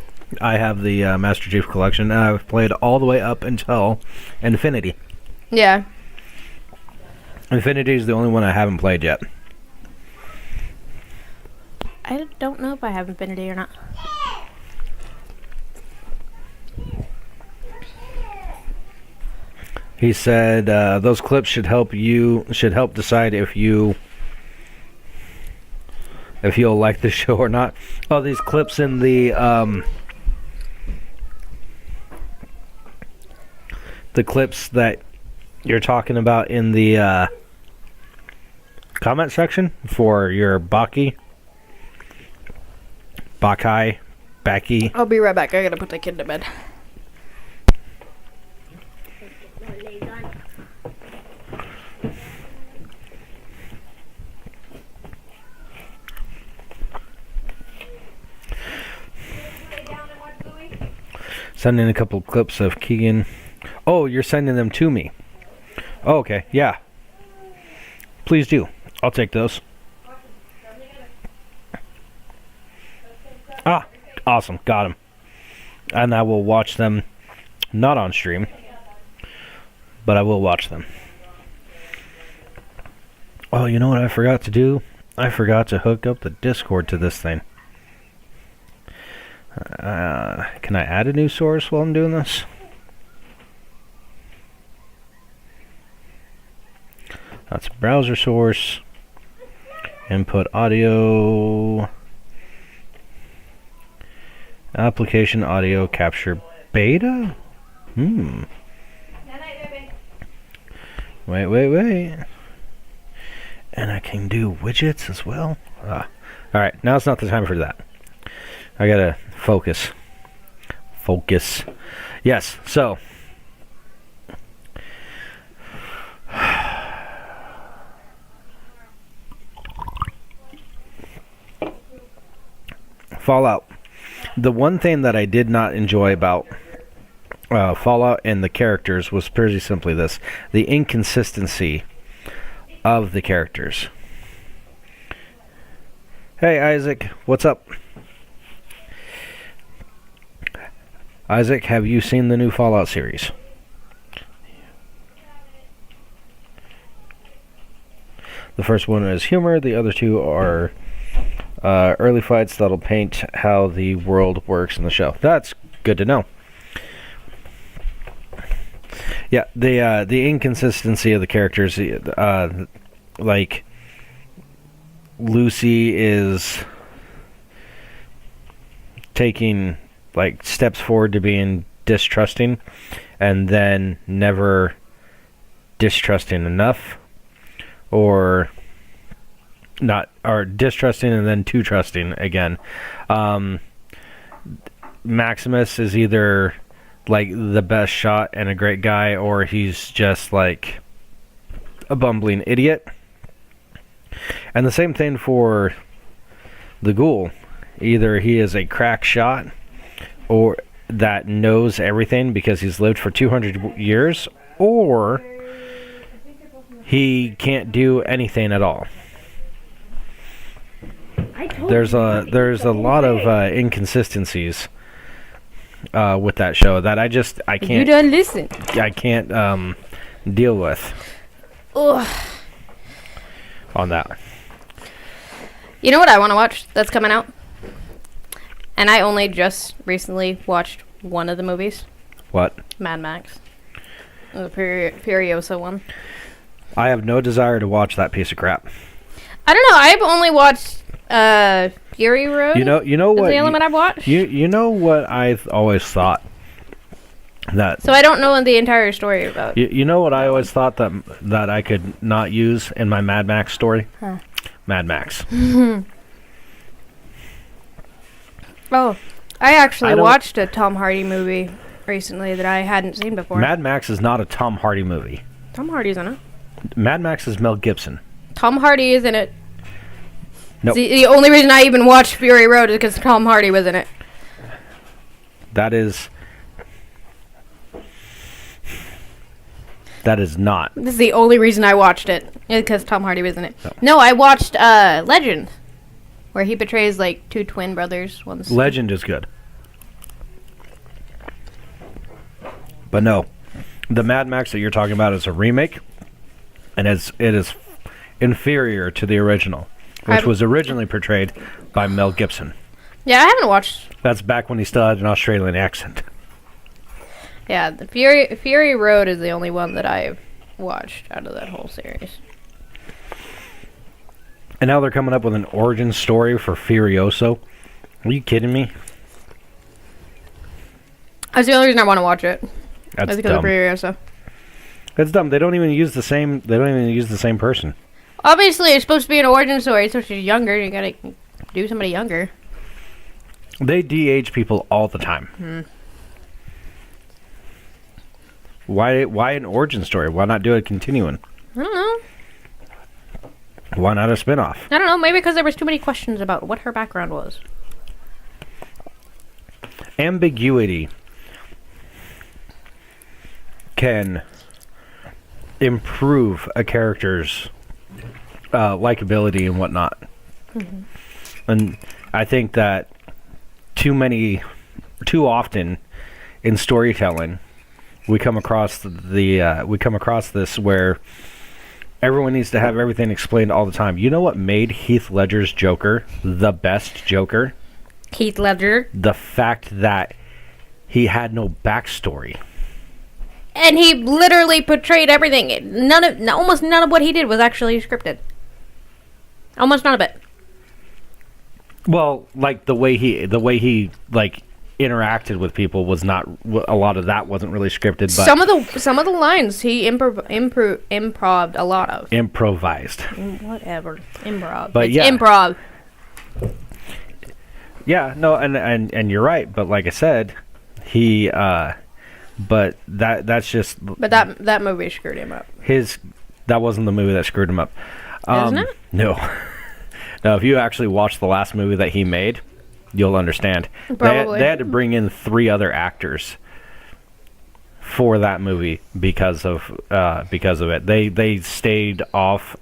the Master Chief collection, and I've played all the way up until Infinity. Yeah. Infinity is the only one I haven't played yet. I don't know if I have Infinity or not. He said those clips should help decide if you'll like the show or not. Oh, these clips in the clips that you're talking about in the comment section for your Baki. I'll be right back. I gotta put the kid to bed. Sending a couple clips of Keegan. Oh, you're sending them to me. Oh, okay, yeah. Please do. I'll take those. Ah, awesome. Got them. And I will watch them, not on stream, but I will watch them. Oh, you know what I forgot to do? I forgot to hook up the Discord to this thing. Can I add a new source while I'm doing this? That's a browser source. Input audio. Application audio capture beta? Wait. And I can do widgets as well? Alright, now it's not the time for that. I gotta focus. Yes, so. Fallout. The one thing that I did not enjoy about Fallout and the characters was pretty simply this: the inconsistency of the characters. Hey Isaac, what's up? Isaac, have you seen the new Fallout series? The first one is humor, the other two are early fights that'll paint how the world works in the show. That's good to know. Yeah, the inconsistency of the characters, like Lucy is taking like steps forward to being distrusting, and then never distrusting enough, or not, or distrusting and then too trusting again. Maximus is either like the best shot and a great guy, or he's just like a bumbling idiot. And the same thing for the ghoul. Either he is a crack shot, or that knows everything because he's lived for 200 years, or he can't do anything at all. There's a lot of inconsistencies with that show that I can't. You don't listen. I can't deal with. Ugh. On that. You know what I want to watch that's coming out? And I only just recently watched one of the movies. What? Mad Max. The Furiosa one. I have no desire to watch that piece of crap. I don't know. I've only watched Fury Road. You know what? Is the only one I've watched. You know what I've always thought? That. So I don't know the entire story about. You know what I always thought that I could not use in my Mad Max story? Huh. Mad Max. Oh, I actually watched a Tom Hardy movie recently that I hadn't seen before. Mad Max is not a Tom Hardy movie. Tom Hardy's in it. Mad Max is Mel Gibson. Tom Hardy is in it. Nope. The only reason I even watched Fury Road is because Tom Hardy was in it. That is not. This is the only reason I watched it, because Tom Hardy was in it. No, I watched Legend, where he betrays like two twin brothers. Legend is good. But no, the Mad Max that you're talking about is a remake, and it is inferior to the original, which was originally portrayed by Mel Gibson. Yeah, I haven't watched. That's back when he still had an Australian accent. Yeah, the Fury Road is the only one that I've watched out of that whole series. And now they're coming up with an origin story for Furioso. Are you kidding me? That's the only reason I want to watch it. That's because dumb. of Furioso. It's dumb. They don't even use the same. They don't even use the same person. Obviously, it's supposed to be an origin story, so she's younger. You gotta do somebody younger. They de-age people all the time. Why an origin story? Why not do a continuing? I don't know. Why not a spin-off? I don't know. Maybe because there was too many questions about what her background was. Ambiguity can improve a character's likability and whatnot. And I think that too often in storytelling, we come across this where everyone needs to have everything explained all the time. You know what made Heath Ledger's Joker the best Joker? Heath Ledger. The fact that he had no backstory. And he literally portrayed everything. Almost none of what he did was actually scripted. Almost none of it. Well, like the way he like interacted with people was not. A lot of that wasn't really scripted. But Some of the lines he improved a lot of. Improvised. Whatever. Improv. But it's yeah. improv. Yeah, no, and you're right. But like I said, he. But that's just. But that movie screwed him up. That wasn't the movie that screwed him up. Isn't it? No. No, if you actually watch the last movie that he made, you'll understand. Probably. They had to bring in 3 other actors for that movie because of it. They stayed off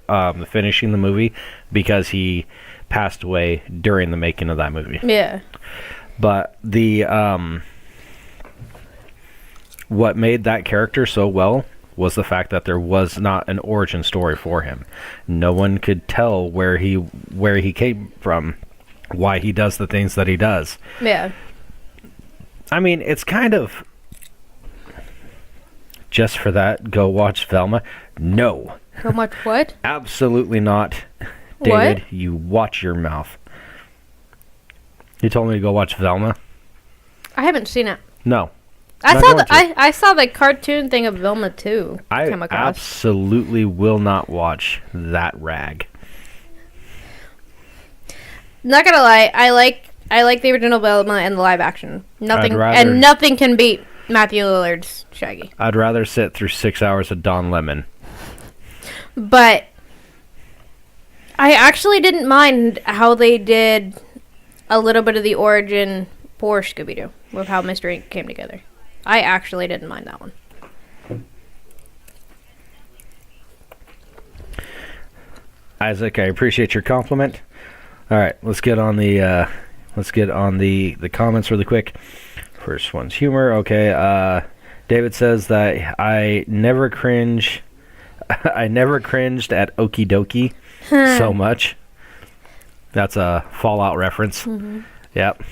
finishing the movie because he passed away during the making of that movie. Yeah. But the what made that character so well was the fact that there was not an origin story for him. No one could tell where he came from, why he does the things that he does. Yeah. I mean, it's kind of just for that, go watch Velma. No. So much what? Absolutely not. What? David, you watch your mouth. You told me to go watch Velma? I haven't seen it. No. I saw the cartoon thing of Velma too. I come across. absolutely will not watch that rag. Not gonna lie, I like the original Velma and the live action. Nothing can beat Matthew Lillard's Shaggy. I'd rather sit through 6 hours of Don Lemon. But I actually didn't mind how they did a little bit of the origin for Scooby-Doo with how Mr. Inc. came together. I actually didn't mind that one. Isaac, I appreciate your compliment. All right, let's get on the comments really quick. First one's humor. Okay, David says that I never cringed at Okie Dokie so much. That's a Fallout reference. Mm-hmm. Yep.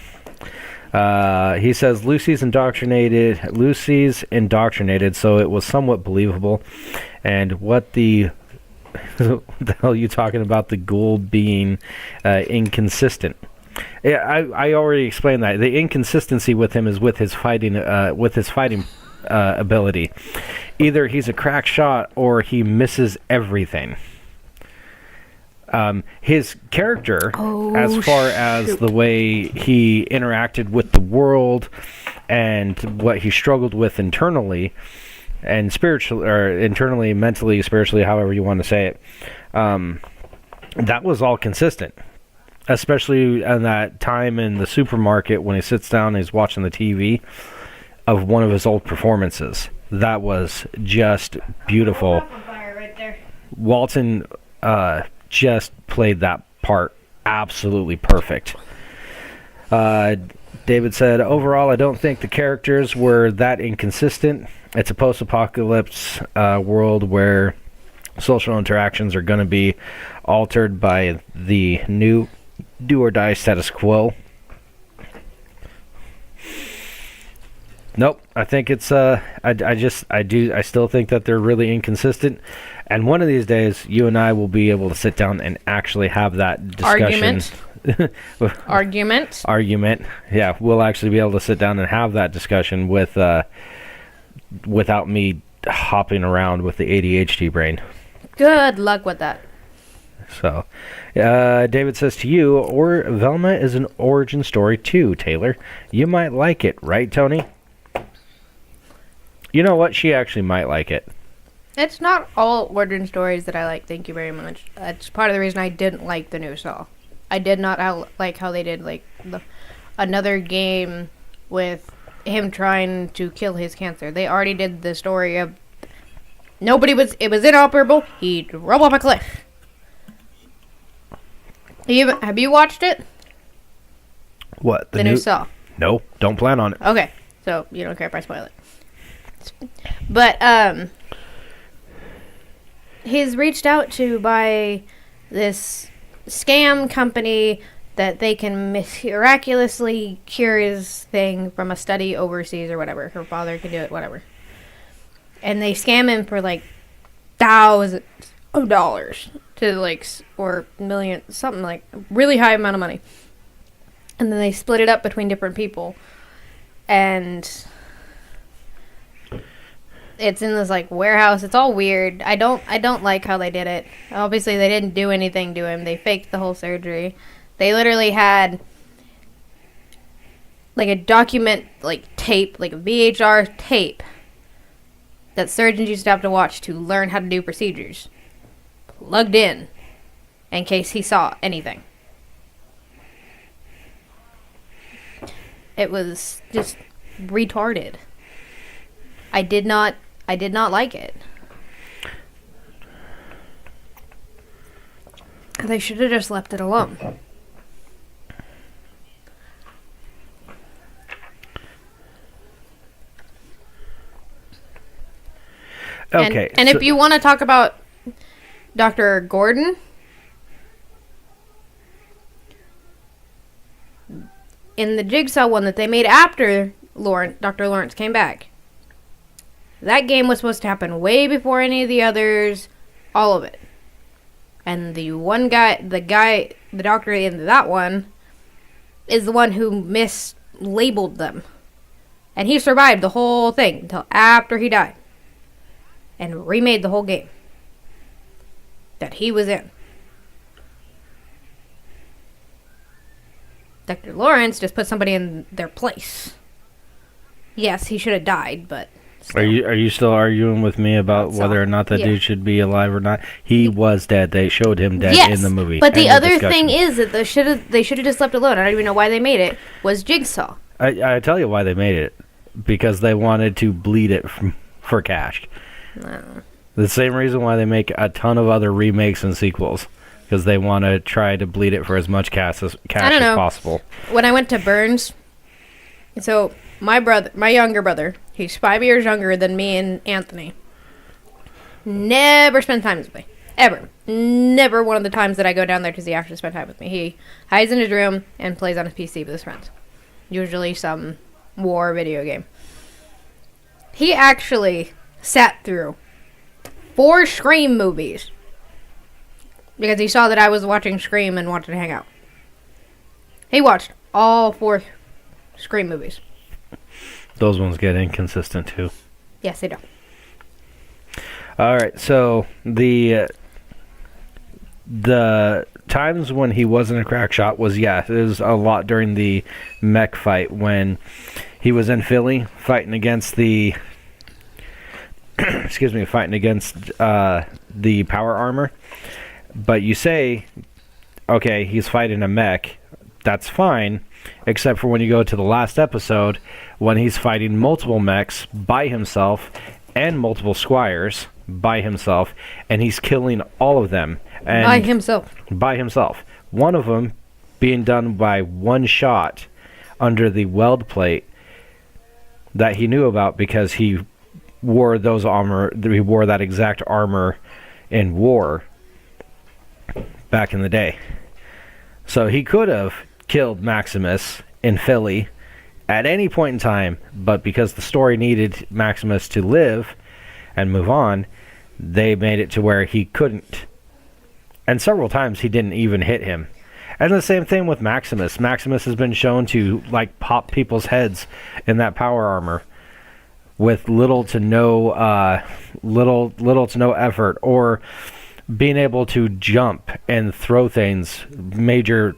He says Lucy's indoctrinated, so it was somewhat believable. And what the hell are you talking about? The ghoul being inconsistent. Yeah, I already explained that. The inconsistency with him is with his fighting ability. Either he's a crack shot or he misses everything. His character, as far as the way he interacted with the world and what he struggled with internally and spiritually, or internally, mentally, spiritually, however you want to say it, that was all consistent. Especially in that time in the supermarket when he sits down and he's watching the TV of one of his old performances. That was just beautiful. Walton just played that part absolutely perfect. David said, overall, I don't think the characters were that inconsistent. It's a post-apocalypse world where social interactions are going to be altered by the new do-or-die status quo. Nope, I think it's I still think that they're really inconsistent, and one of these days you and I will be able to sit down and actually have that discussion. Argument. Yeah, we'll actually be able to sit down and have that discussion with without me hopping around with the ADHD brain. Good luck with that. So, David says to you, or Velma is an origin story too, Taylor. You might like it, right, Tony? You know what? She actually might like it. It's not all origin stories that I like, thank you very much. That's part of the reason I didn't like the new Saw. I did not like how they did another game with him trying to kill his cancer. They already did the story of it was inoperable, he drove off a cliff. Have you watched it? What? The new Saw? No, don't plan on it. Okay, so you don't care if I spoil it. But, he's reached out to by this scam company that they can miraculously cure his thing from a study overseas or whatever. Her father can do it, whatever. And they scam him for like thousands of dollars to like, or millions, something like really high amount of money. And then they split it up between different people. And it's in this like warehouse. It's all weird. I don't like how they did it. Obviously they didn't do anything to him. They faked the whole surgery. They literally had like a document, like tape, like a VHR tape that surgeons used to have to watch to learn how to do procedures, plugged in case he saw anything. It was just retarded. I did not like it. They should have just left it alone. Okay. And if you want to talk about Dr. Gordon, in the Jigsaw one that they made after Dr. Lawrence came back, that game was supposed to happen way before any of the others, all of it. And the doctor in that one, is the one who mislabeled them. And he survived the whole thing until after he died. And remade the whole game that he was in. Dr. Lawrence just put somebody in their place. Yes, he should have died, but still. Are you still arguing with me about whether or not that dude should be alive or not? He was dead. They showed him dead in the movie. But the other thing is that they should have just left alone. I don't even know why they made it. Was Jigsaw. I tell you why they made it. Because they wanted to bleed it for cash. No. The same reason why they make a ton of other remakes and sequels. Because they want to try to bleed it for as much cash as possible. When I went to Burns, so my younger brother, he's 5 years younger than me and Anthony. Never spends time with me. Ever. Never one of the times that I go down there to see after spend time with me. He hides in his room and plays on his PC with his friends. Usually some war video game. He actually sat through 4 Scream movies because he saw that I was watching Scream and wanted to hang out. He watched all 4 Scream movies. Those ones get inconsistent too. Yes, they do. All right, so the times when he wasn't a crack shot was it was a lot during the mech fight when he was in Philly fighting against the fighting against the power armor. But you say, okay, he's fighting a mech. That's fine, except for when you go to the last episode when he's fighting multiple mechs by himself and multiple squires by himself, and he's killing all of them. And by himself. One of them being done by one shot under the weld plate that he knew about because he wore those armor. He wore that exact armor in war back in the day. So he could have killed Maximus in Philly at any point in time, but because the story needed Maximus to live and move on, they made it to where he couldn't. And several times he didn't even hit him. And the same thing with Maximus. Maximus has been shown to like pop people's heads in that power armor with little to no effort, or being able to jump and throw things, major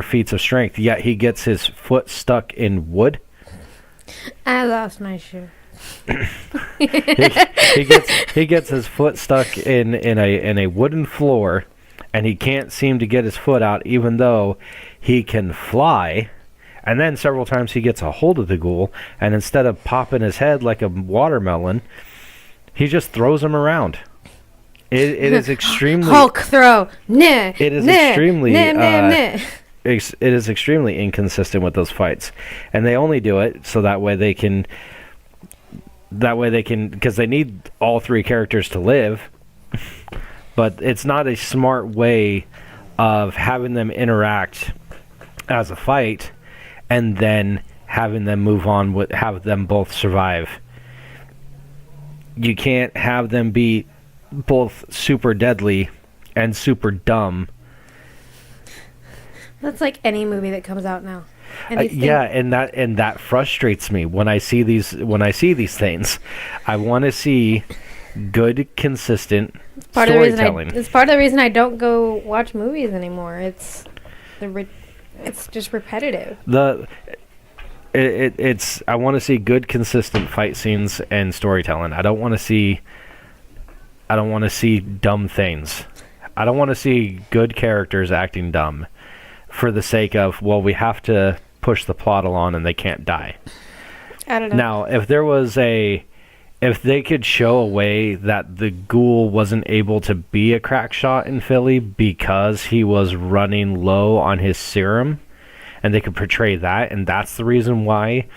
feats of strength. Yet he gets his foot stuck in wood. I lost my shoe. he gets his foot stuck in a wooden floor, and he can't seem to get his foot out, even though he can fly. And then several times he gets a hold of the ghoul, and instead of popping his head like a watermelon, he just throws him around. It is extremely Hulk throw. Nah. It is nah, extremely nah, nah, nah. It is extremely inconsistent with those fights, and they only do it so that way they can, because they need all 3 characters to live. But it's not a smart way of having them interact as a fight and then having them move on with have them both survive. You can't have them be both super deadly and super dumb. That's like any movie that comes out now. Yeah, and that frustrates me when I see these things. I want to see good, consistent storytelling. It's part of the reason I don't go watch movies anymore. It's just repetitive. I want to see good, consistent fight scenes and storytelling. I don't want to see dumb things. I don't want to see good characters acting dumb for the sake of, well, we have to push the plot along and they can't die. I don't know. Now, if they could show a way that the ghoul wasn't able to be a crack shot in Philly because he was running low on his serum, and they could portray that, and that's the reason why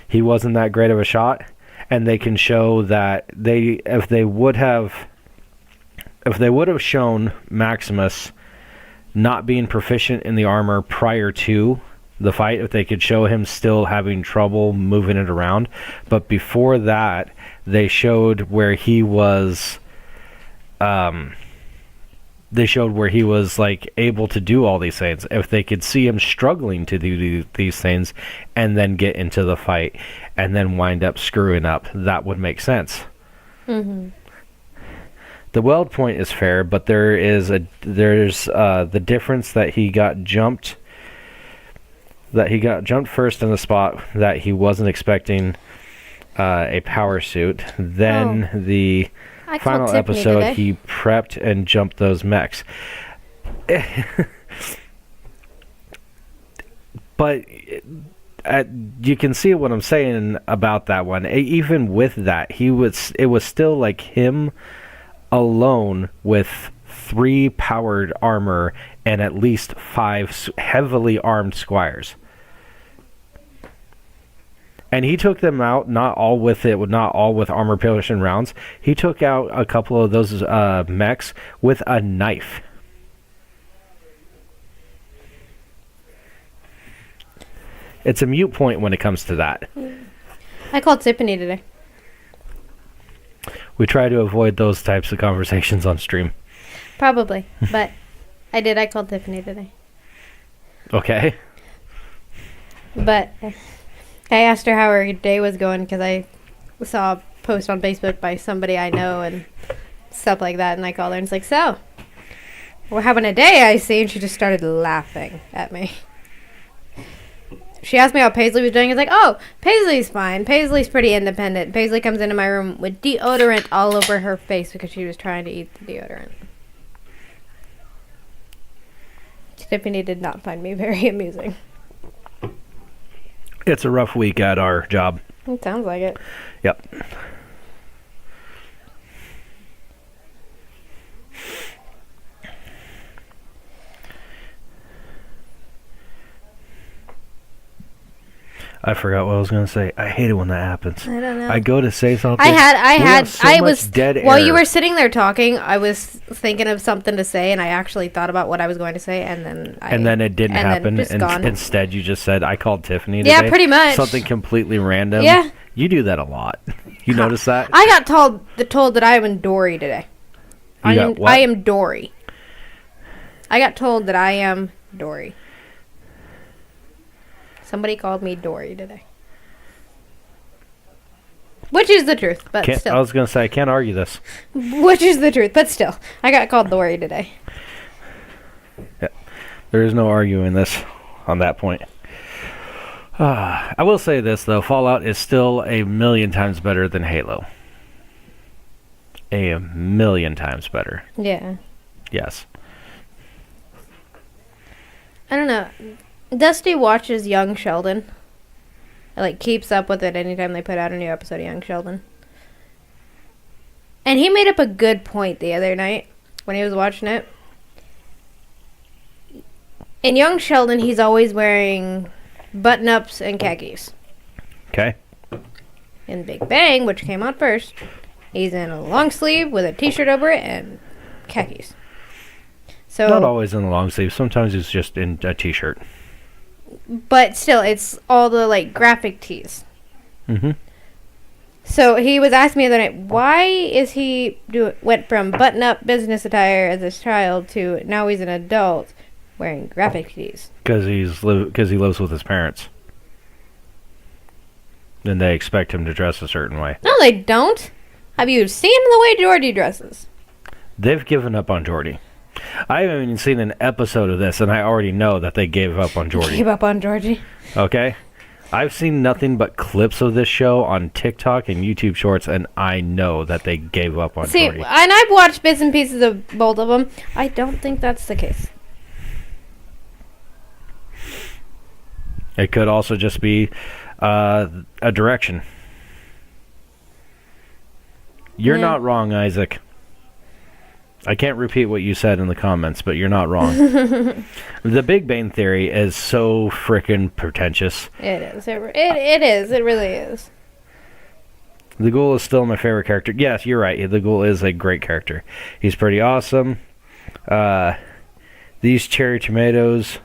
he wasn't that great of a shot, and they can show that if they would have shown Maximus not being proficient in the armor prior to the fight, if they could show him still having trouble moving it around, but before that they showed where he was like able to do all these things. If they could see him struggling to do these things and then get into the fight and then wind up screwing up, that would make sense. Mm-hmm. The weld point is fair, but there's the difference that he got jumped first in the spot that he wasn't expecting a power suit. Then the final episode today. He prepped and jumped those mechs. But you can see what I'm saying about that one. Even with that, it was still like him alone with 3 powered armor and at least 5 heavily armed squires. And he took them out, not all with armor piercing rounds. He took out a couple of those mechs with a knife. It's a mute point when it comes to that. I called Tiffany today. We try to avoid those types of conversations on stream. Probably, but I did. I called Tiffany today. Okay. But I asked her how her day was going because I saw a post on Facebook by somebody I know and stuff like that, and I called her and it's like, so, we're having a day, I see, and she just started laughing at me. She asked me how Paisley was doing. I was like, oh, Paisley's fine. Paisley's pretty independent. Paisley comes into my room with deodorant all over her face because she was trying to eat the deodorant. Tiffany did not find me very amusing. It's a rough week at our job. It sounds like it. Yep. I forgot what I was going to say. I hate it when that happens. I don't know. I go to say something. I was dead air. While you were sitting there talking, I was thinking of something to say, and I actually thought about what I was going to say, and then it didn't happen. And instead, you just said, "I called Tiffany today." Yeah, pretty much. Something completely random. Yeah. You do that a lot. You notice that? I got told that I am Dory today. I am Dory. I got told that I am Dory. Somebody called me Dory today. Which is the truth, but still. I was going to say, I can't argue this. Which is the truth, but still. I got called Dory today. Yeah. There is no arguing this on that point. I will say this, though. Fallout is still a million times better than Halo. A million times better. Yeah. Yes. I don't know. Dusty watches Young Sheldon. Keeps up with it anytime they put out a new episode of Young Sheldon. And he made up a good point the other night when he was watching it. In Young Sheldon, he's always wearing button-ups and khakis. Okay. In Big Bang, which came out first, he's in a long sleeve with a t-shirt over it and khakis. So, Not always in the long sleeve. Sometimes it's just in a t-shirt. but still, it's all the like graphic tees. Mm-hmm. So he was asking me the other night, why is he went from button-up business attire as a child to now he's an adult wearing graphic tees? Because he lives with his parents. And they expect him to dress a certain way. No, they don't. Have you seen the way Georgie dresses? They've given up on Georgie. I haven't even seen an episode of this, and I already know that they gave up on Georgie. Gave up on Georgie. Okay? I've seen nothing but clips of this show on TikTok and YouTube Shorts, and I know that they gave up on See, Georgie. and I've watched bits and pieces of both of them. I don't think that's the case. It could also just be a direction. You're Yeah. not wrong, Isaac. I can't repeat what you said in the comments, but you're not wrong. The Big Bang Theory is so frickin' pretentious. It is. It is. It really is. The Ghoul is still my favorite character. Yes, you're right. The Ghoul is a great character. He's pretty awesome. These cherry tomatoes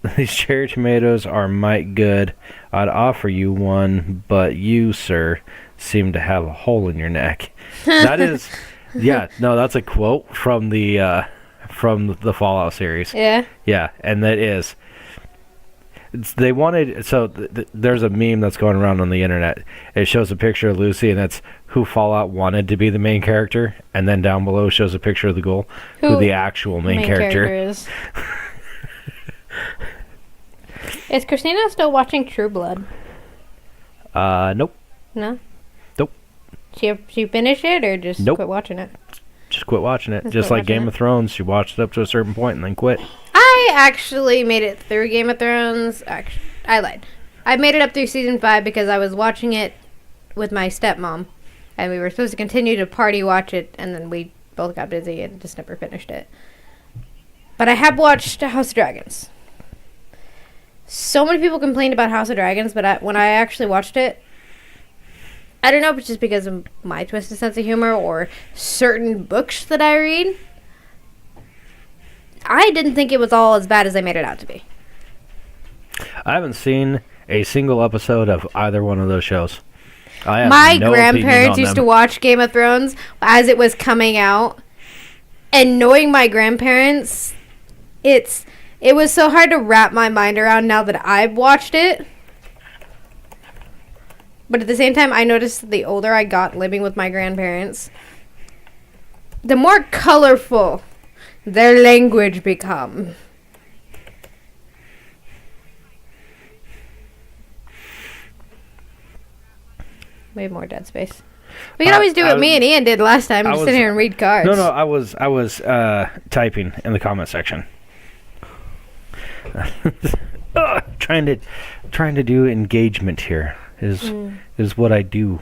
are might good. I'd offer you one, but you, sir, seem to have a hole in your neck. That is, yeah, no, that's a quote from the Fallout series. Yeah. Yeah, and that is. They wanted there's a meme that's going around on the internet. It shows a picture of Lucy, and it's who Fallout wanted to be the main character, and then down below shows a picture of the Ghoul, who the actual main character is. Is Christina still watching True Blood? Nope. No. Nope. She finished it or just Nope. quit watching it? Just quit watching it. Just Just quit like watching Game it? of Thrones, she watched it up to a certain point and then quit. I actually made it through Game of Thrones. Actually, I lied. I made it up through season 5 because I was watching it with my stepmom, and we were supposed to continue to party watch it, and then we both got busy and just never finished it. But I have watched House of Dragons. So many people complained about House of Dragons, but when I actually watched it, I don't know if it's just because of my twisted sense of humor or certain books that I read. I didn't think it was all as bad as they made it out to be. I haven't seen a single episode of either one of those shows. I have My no grandparents opinion used on to them. watch Game of Thrones as it was coming out. And knowing my grandparents, it was so hard to wrap my mind around now that I've watched it. But at the same time, I noticed that the older I got living with my grandparents, the more colorful their language become. We have more Dead Space. We can always do what me and Ian did last time. Just sit here and read cards. No, I was typing in the comment section. Trying to do engagement here is what I do.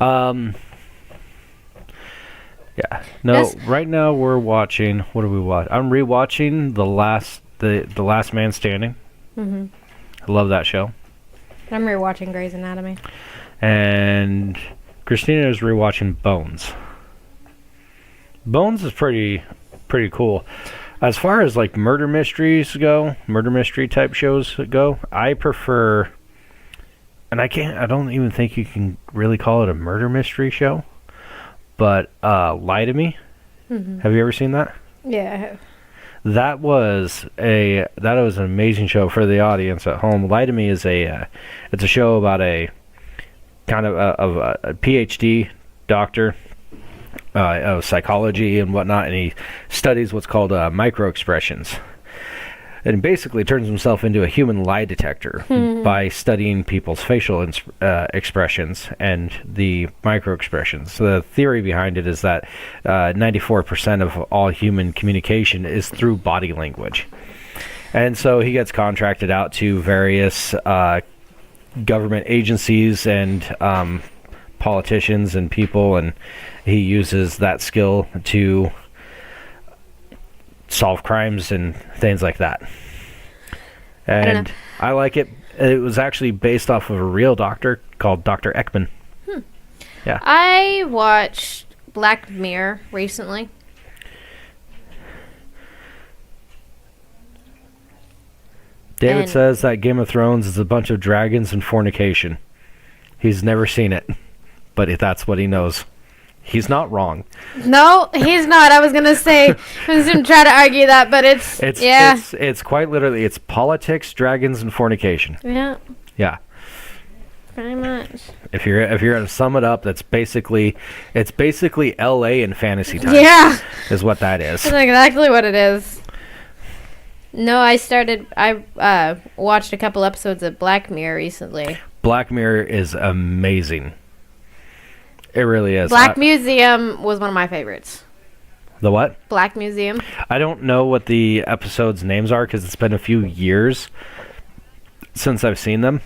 Yeah. No, Yes. right now we're watching. What do we watch? I'm rewatching the Last Man Standing. Mm-hmm. I love that show. I'm rewatching Grey's Anatomy. And Christina is rewatching Bones. Bones is pretty cool. As far as like murder mystery type shows go, I prefer, and I don't even think you can really call it a murder mystery show, but Lie to Me. Mm-hmm. Have you ever seen that? Yeah, I have. That was an amazing show for the audience at home. Lie to Me is it's a show about a kind of a PhD doctor of psychology and whatnot, and he studies what's called micro expressions, and basically turns himself into a human lie detector by studying people's facial expressions and the micro expressions. So the theory behind it is that 94% of all human communication is through body language, and so he gets contracted out to various government agencies and politicians and people, and he uses that skill to solve crimes and things like that. And I like it. It was actually based off of a real doctor called Dr. Ekman. Yeah. I watched Black Mirror recently. David And- says that Game of Thrones is a bunch of dragons and fornication. He's never seen it, but that's what he knows. He's not wrong. No, he's not. I was gonna say, I was gonna try to argue that, but it's yeah, It's quite literally, it's politics, dragons, and fornication. yeah, Yeah. pretty much. If you're gonna sum it up, it's basically L.A. in fantasy time. Yeah, Is what that is. that's exactly what it is. No, I watched a couple episodes of Black Mirror recently. Black Mirror is amazing. It really is. Black Museum was one of my favorites. The what? Black Museum. I don't know what the episodes' names are because it's been a few years since I've seen them.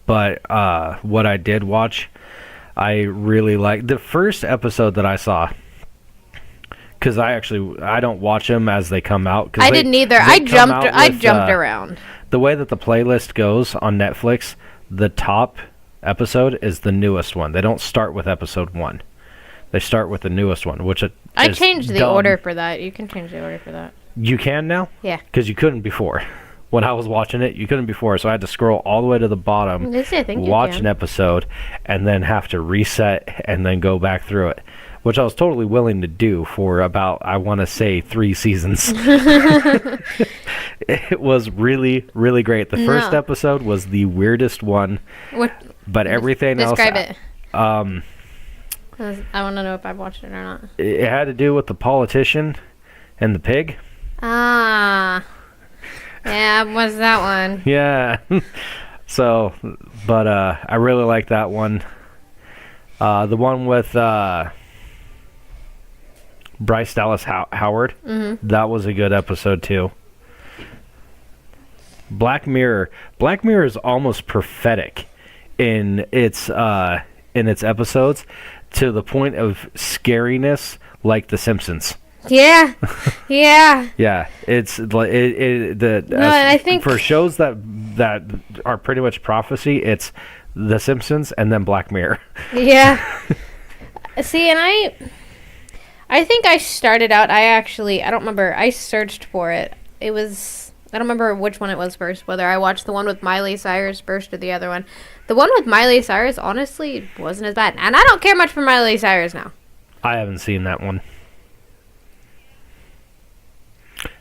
But what I did watch, I really liked the first episode that I saw. Because I don't watch them as they come out. I didn't either. I jumped around. The way that the playlist goes on Netflix, the top episode is the newest one. They don't start with episode 1. They start with the newest one, which I is changed the dumb. order for that. You can change the order for that. You can now? Yeah. Because you couldn't before. When I was watching it, you couldn't before, so I had to scroll all the way to the bottom, I think you watch can. an episode, and then have to reset and then go back through it, which I was totally willing to do for about, I want to say, 3 seasons. It was really, really great. The first No. episode was the weirdest one, What? but everything Describe else... it. Um, I want to know if I've watched it or not. it had to do with the politician and the pig. Ah. Yeah, what's that one? Yeah. So, but I really like that one. The one with Bryce Dallas Howard. Mm-hmm. That was a good episode too. Black Mirror. Black Mirror is almost prophetic in its episodes to the point of scariness, like The Simpsons. Yeah. Yeah. Yeah, it's like and I think for shows that are pretty much prophecy, it's The Simpsons and then Black Mirror. Yeah. See, and I think I started out, I don't remember, I searched for it. It was, I don't remember which one it was first, whether I watched the one with Miley Cyrus first or the other one. The one with Miley Cyrus, honestly, wasn't as bad. And I don't care much for Miley Cyrus now. I haven't seen that one.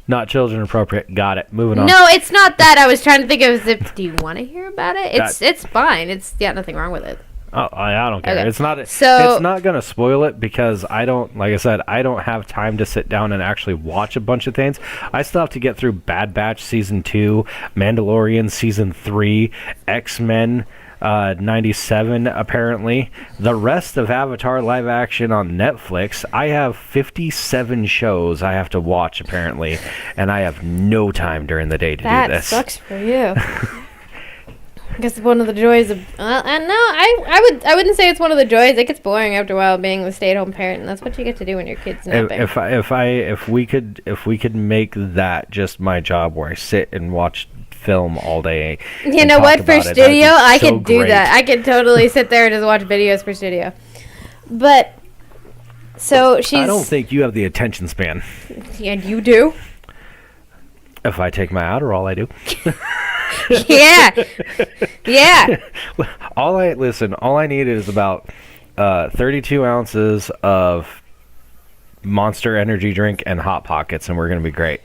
Not children appropriate. Got it. Moving on. No, it's not that. I was trying to think of do you want to hear about it? It's fine. It's nothing wrong with it. Oh, I don't care. Okay. It's not. So- it's not gonna spoil it because I don't. Like I said, I don't have time to sit down and actually watch a bunch of things. I still have to get through Bad Batch season 2, Mandalorian season 3, X-Men 97 apparently. The rest of Avatar live action on Netflix. I have 57 shows I have to watch apparently, and I have no time during the day to do That this. sucks for you. I guess one of the joys of I wouldn't say it's one of the joys. It gets boring after a while being the stay-at-home parent, and that's what you get to do when your kid's napping. If we could make that just my job where I sit and watch film all day. You and know talk what? For about it, that'd be studio, I so could do great. that. I could totally sit there and just watch videos for studio. But so she's. I don't think you have the attention span. And you do. If I take my Adderall, I do. Yeah. Yeah. All I need is about 32 ounces of Monster energy drink and Hot Pockets, and we're gonna be great.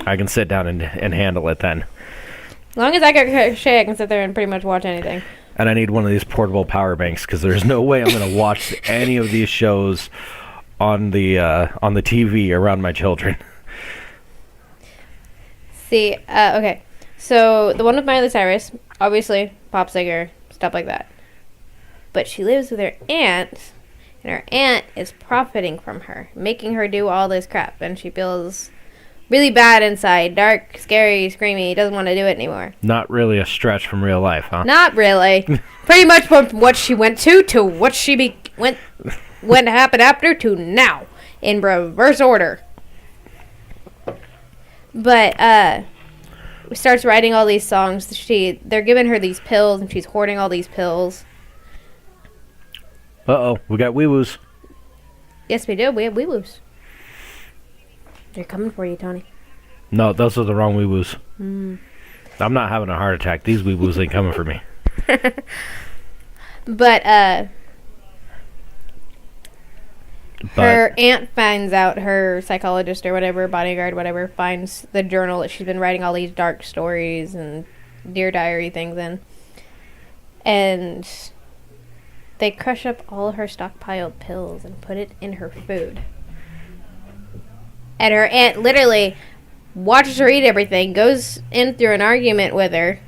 I can sit down and handle it then. As long as I got crochet, I can sit there and pretty much watch anything. And I need one of these portable power banks because there's no way I'm gonna watch any of these shows on the TV around my children. See, okay. So the one with Miley Cyrus, obviously pop singer, stuff like that. But she lives with her aunt, and her aunt is profiting from her, making her do all this crap, and she feels really bad inside, dark, scary, screamy, doesn't want to do it anymore. Not really a stretch from real life, huh? Not really. Pretty much from what she went to what she went to happen after to now, in reverse order. But starts writing all these songs. They're giving her these pills, and she's hoarding all these pills. Uh-oh, we got wee-woos. Yes, we do. We have wee-woos. They're coming for you, Tony. No, those are the wrong wee-woos. I'm not having a heart attack. These weeboos ain't coming for me. But her aunt finds out, her psychologist or whatever, bodyguard, whatever, finds the journal that she's been writing all these dark stories and Dear Diary things in. And they crush up all her stockpiled pills and put it in her food. And her aunt literally watches her eat everything, goes in through an argument with her,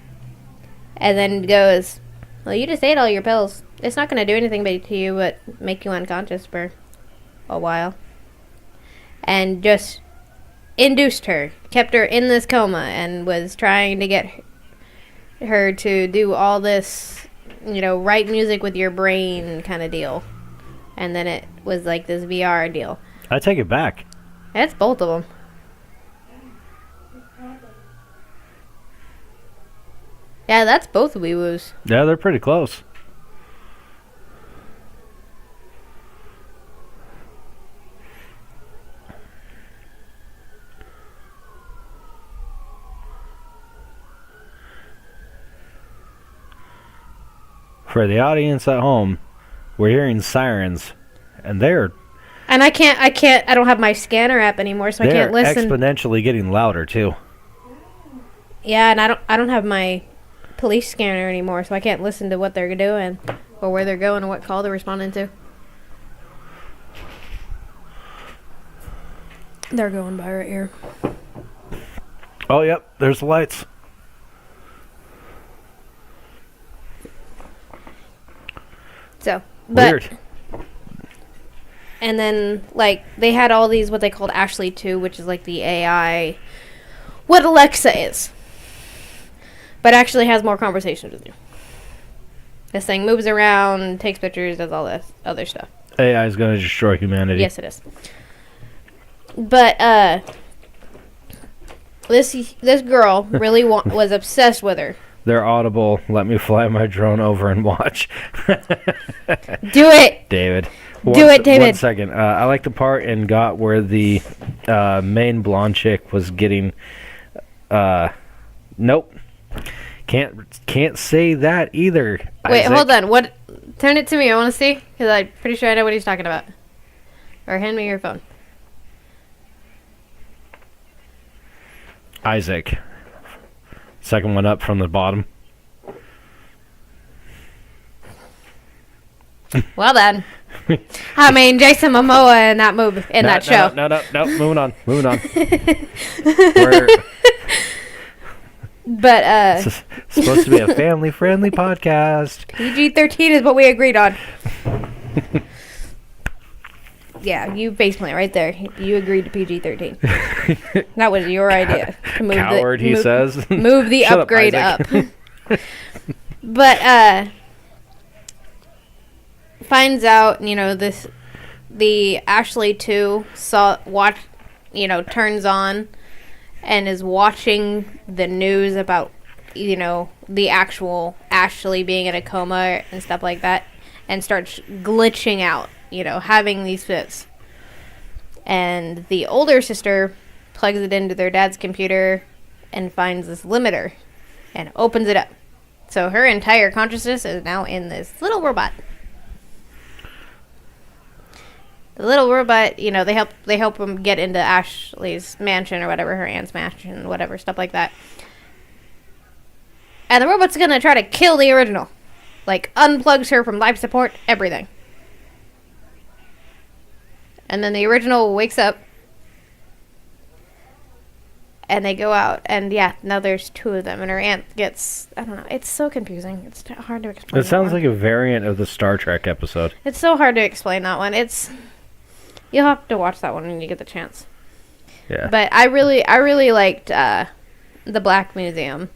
and then goes, well, you just ate all your pills. It's not going to do anything to you but make you unconscious for a while. And just induced her, kept her in this coma, and was trying to get her to do all this, write music with your brain kind of deal. And then it was like this VR deal. I take it back. It's both of them. Yeah, that's both wee-woos. Yeah, they're pretty close. For the audience at home, we're hearing sirens, and they're And I don't have my scanner app anymore, so I can't listen. exponentially getting louder too. Yeah, and I don't have my police scanner anymore, so I can't listen to what they're doing or where they're going or what call they're responding to. They're going by right here. Oh, yep, there's the lights. So, but Weird. And then, they had all these, what they called Ashley 2, which is like the AI, what Alexa is. But actually has more conversations with you. This thing moves around, takes pictures, does all this other stuff. AI is going to destroy humanity. Yes, it is. But, this girl really was obsessed with her. They're audible. Let me fly my drone over and watch. Do it! David. Do it, David. 1 second. I like the part in GOT where the main blonde chick was getting... nope. Can't say that either. Wait, Isaac. hold on. What? Turn it to me. I want to see. Because I'm pretty sure I know what he's talking about. Or hand me your phone. Isaac. Second one up from the bottom. Well done. I mean, Jason Momoa in that movie, that show. No. Moving on. We're But, it's supposed to be a family-friendly podcast. PG-13 is what we agreed on. Yeah, you faceplant right there. You agreed to PG-13. That was your idea. To move Coward, he says. Move the Shut up, upgrade up. Isaac. But, finds out, the Ashley 2 turns on and is watching the news about, the actual Ashley being in a coma and stuff like that, and starts glitching out, having these fits. And the older sister plugs it into their dad's computer and finds this limiter and opens it up. So her entire consciousness is now in this little robot. The little robot, they help him get into Ashley's mansion or whatever, her aunt's mansion, whatever, stuff like that. And the robot's gonna try to kill the original. Unplugs her from life support, everything. And then the original wakes up. And they go out. And now there's two of them. And her aunt gets, I don't know, it's so confusing. It's hard to explain. It sounds like a variant of the Star Trek episode. It's so hard to explain that one. You'll have to watch that one when you get the chance. Yeah. But I really liked the Black Museum.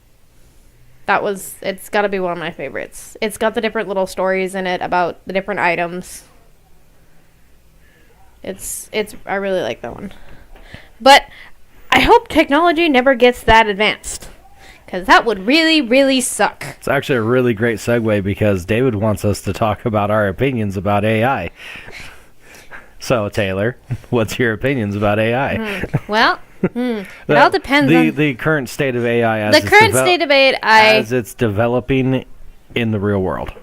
It's got to be one of my favorites. It's got the different little stories in it about the different items. I really like that one. But I hope technology never gets that advanced. Because that would really, really suck. It's actually a really great segue because David wants us to talk about our opinions about AI. So, Taylor, what's your opinions about AI? Well, It all depends on the current state of AI as the current state of AI. as it's developing in the real world.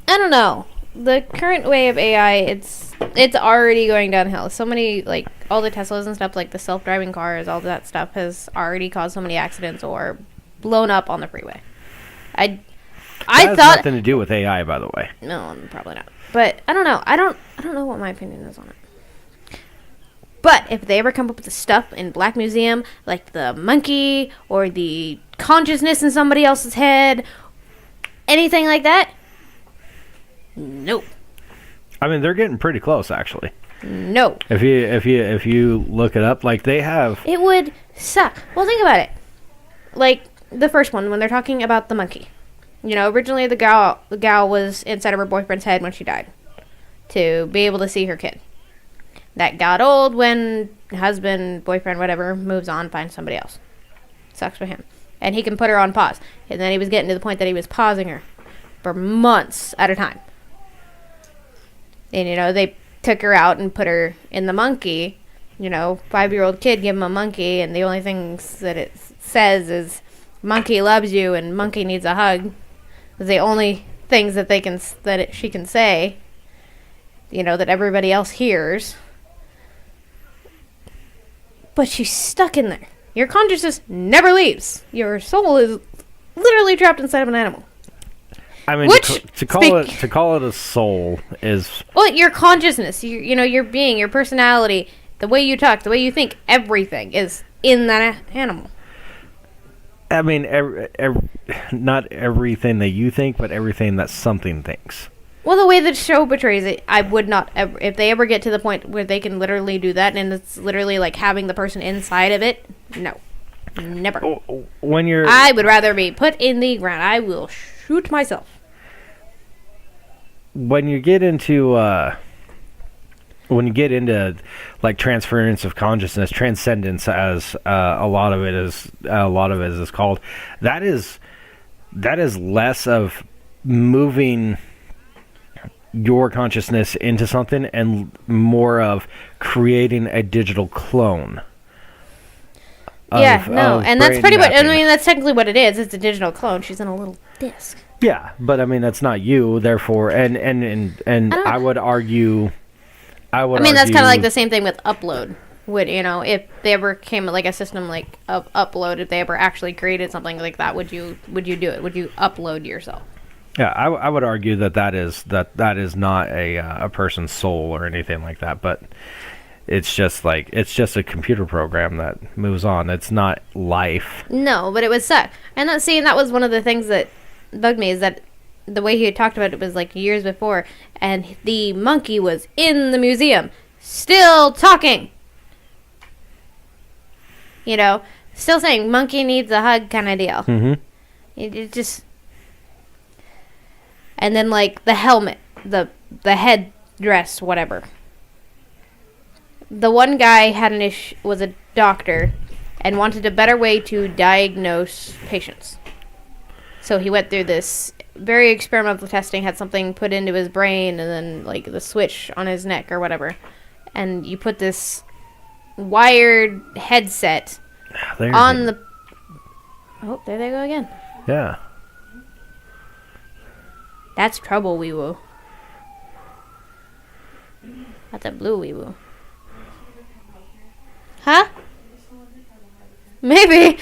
I don't know. The current way of AI, it's already going downhill. So many, like, all the Teslas and stuff, like the self-driving cars, all that stuff has already caused so many accidents or blown up on the freeway. I That has thought nothing to do with AI, by the way. no, probably not. But I don't know. I don't know what my opinion is on it. But if they ever come up with the stuff in Black Museum, like the monkey or the consciousness in somebody else's head, anything like that, nope. I mean, they're getting pretty close, actually. No. If you look it up, like they have. It would suck. Well, think about it. Like the first one, when they're talking about the monkey. You know, originally the gal was inside of her boyfriend's head when she died to be able to see her kid. That got old when husband, boyfriend, whatever, moves on, finds somebody else. Sucks for him. And he can put her on pause. And then he was getting to the point that he was pausing her for months at a time. And, you know, they took her out and put her in the monkey. You know, 5-year-old kid, give him a monkey, and the only things that it says is, monkey loves you and monkey needs a hug. It's the only things that she can say, you know, that everybody else hears. But she's stuck in there. Your consciousness never leaves. Your soul is literally trapped inside of an animal. I mean, to call it a soul is. Well, your consciousness, you know, your being, your personality, the way you talk, the way you think, everything is in that animal. I mean, not everything that you think, but everything that something thinks. Well, the way the show portrays it, I would not ever, if they ever get to the point where they can literally do that, and it's literally like having the person inside of it, no. Never. I would rather be put in the ground. I will shoot myself. When you get into like transference of consciousness, transcendence, as a lot of it is called, that is less of moving your consciousness into something and more of creating a digital clone. And that's pretty much. I mean, that's technically what it is. It's a digital clone. She's in a little disc. Yeah, but I mean that's not you. Therefore, and I would argue. I mean, that's kind of like the same thing with upload. Would, you know, if they ever came like a system like of upload, if they ever actually created something like that, would you do it? Would you upload yourself? Yeah, I would argue that is not a person's soul or anything like that, but it's just a computer program that moves on. It's not life. No, but it would suck. And that was one of the things that bugged me, is that the way he had talked about it was like years before, and the monkey was in the museum, still talking. You know, still saying monkey needs a hug kind of deal. Mm-hmm. It just, and then like the helmet, the head dress, whatever. The one guy had an issue, was a doctor, and wanted a better way to diagnose patients. So he went through this very experimental testing, had something put into his brain, and then like the switch on his neck or whatever. And you put this wired headset on the... Oh, there they go again. Yeah. That's trouble, wee woo. That's a blue wee woo. Huh? Maybe.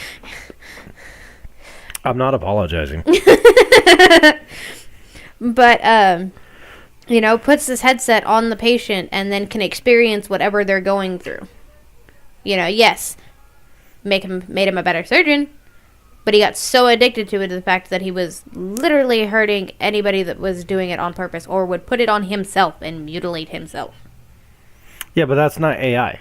I'm not apologizing. But, you know, puts this headset on the patient and then can experience whatever they're going through. You know, yes, made him a better surgeon, but he got so addicted to it, to the fact that he was literally hurting anybody that was doing it on purpose or would put it on himself and mutilate himself. Yeah, but that's not AI.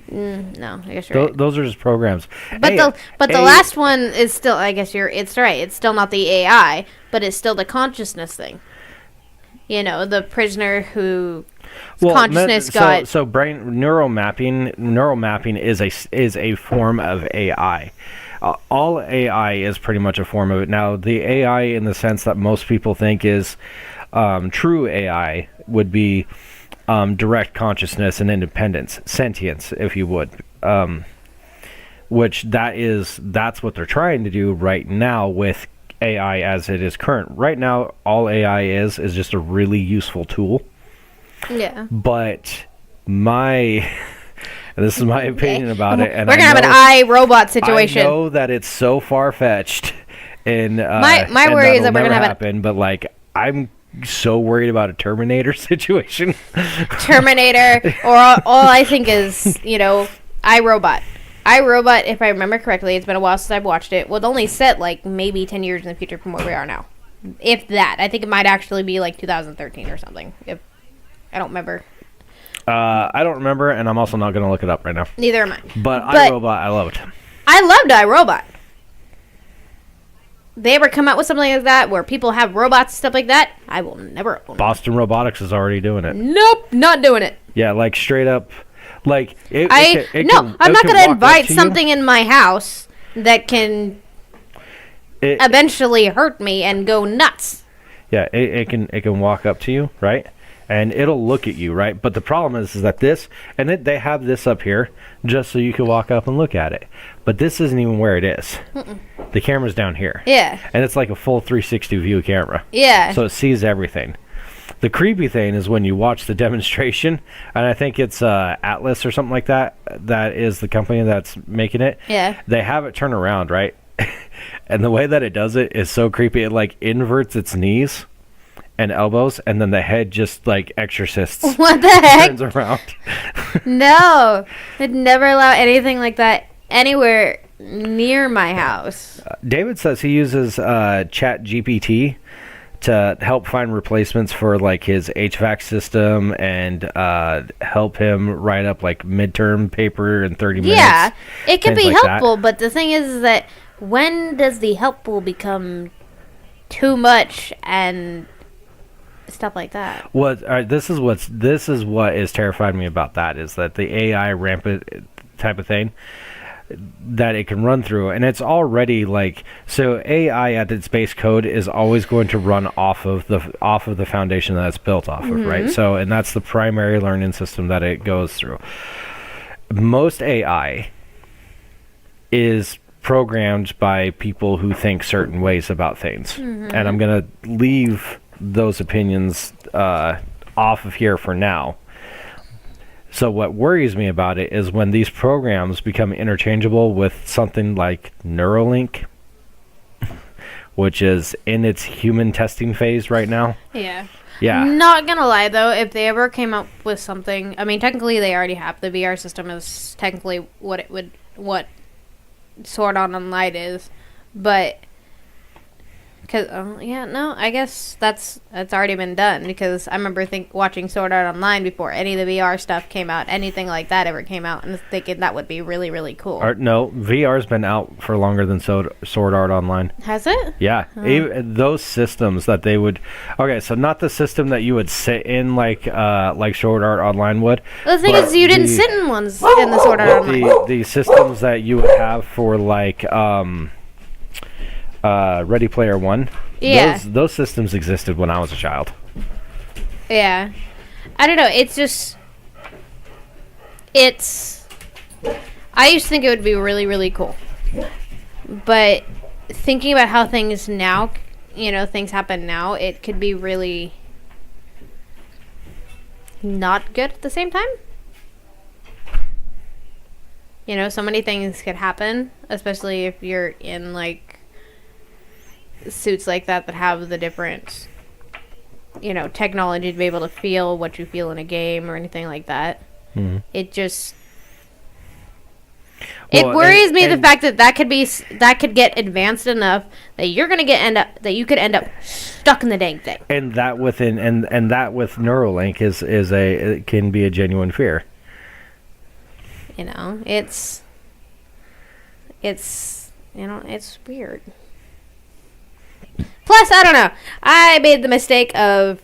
No, I guess you're right. Those are just programs. But the last one is still, I guess it's right. It's still not the AI, but it's still the consciousness thing. You know, the prisoner who consciousness got. So brain neural mapping is a form of AI. All AI is pretty much a form of it. Now, the AI in the sense that most people think is true AI would be direct consciousness and independence, sentience, if you would. Which that's what they're trying to do right now with AI as it is current. Right now, all AI is just a really useful tool. Yeah. But this is my opinion about it. And we're gonna have an iRobot situation. I know that it's so far fetched, and my worry is that we're gonna have happen. But like, I'm so worried about a Terminator situation. Terminator, or all I think is, iRobot. iRobot, if I remember correctly, it's been a while since I've watched it, was only set like maybe 10 years in the future from where we are now. If that. I think it might actually be like 2013 or something. If I don't remember. I don't remember, and I'm also not going to look it up right now. Neither am I. But iRobot, I loved. I loved iRobot. They ever come out with something like that where people have robots and stuff like that, I will never own it. Boston Robotics is already doing it. Nope, not doing it. Yeah, like straight up. Like I'm not going to invite something in my house that can eventually hurt me and go nuts. Yeah, it can walk up to you, right? And it'll look at you, right? But the problem is that they have this up here just so you can walk up and look at it. But this isn't even where it is. Mm-mm. The camera's down here. Yeah. And it's like a full 360 view camera. Yeah. So it sees everything. The creepy thing is when you watch the demonstration, and I think it's Atlas or something like that, that is the company that's making it. Yeah. They have it turn around, right? And the way that it does it is so creepy. It like inverts its knees and elbows, and then the head just like exorcists. What the heck? Turns around. No, I'd never allow anything like that anywhere near my house. David says he uses ChatGPT to help find replacements for like his HVAC system and help him write up like midterm paper in 30 minutes. Yeah, it can be like helpful, that. But the thing is that when does the helpful become too much and stuff like that? This is what is terrifying me about that is that the AI rampant type of thing that it can run through, and it's already like, so AI at its base code is always going to run off of the foundation that it's built off of, right? So, and that's the primary learning system that it goes through. Most AI is programmed by people who think certain ways about things, and I'm gonna leave those opinions off of here for now. So what worries me about it is when these programs become interchangeable with something like Neuralink, which is in its human testing phase right now. Yeah. Yeah. Not gonna lie though, if they ever came up with something, I mean, technically they already have. The VR system is technically what Sword Art Online is, but I guess that's already been done, because I remember watching Sword Art Online before any of the VR stuff came out, anything like that ever came out, and thinking that would be really, really cool. No, VR's been out for longer than Sword Art Online. Has it? Yeah. Even those systems that they would... Okay, so not the system that you would sit in like Sword Art Online would. The thing is, you didn't sit in ones in the Sword Art Online. The systems that you would have for like... Ready Player One. Yeah. Those systems existed when I was a child. Yeah. I don't know. It's just... I used to think it would be really, really cool. But thinking about how things now, things happen now, it could be really not good at the same time. So many things could happen, especially if you're in, like, suits like that have the different, technology to be able to feel what you feel in a game or anything like that. Mm-hmm. It just... It worries me the fact that could get advanced enough that you're gonna you could end up stuck in the dang thing. And that with Neuralink it can be a genuine fear. It's weird. Plus, I don't know. I made the mistake of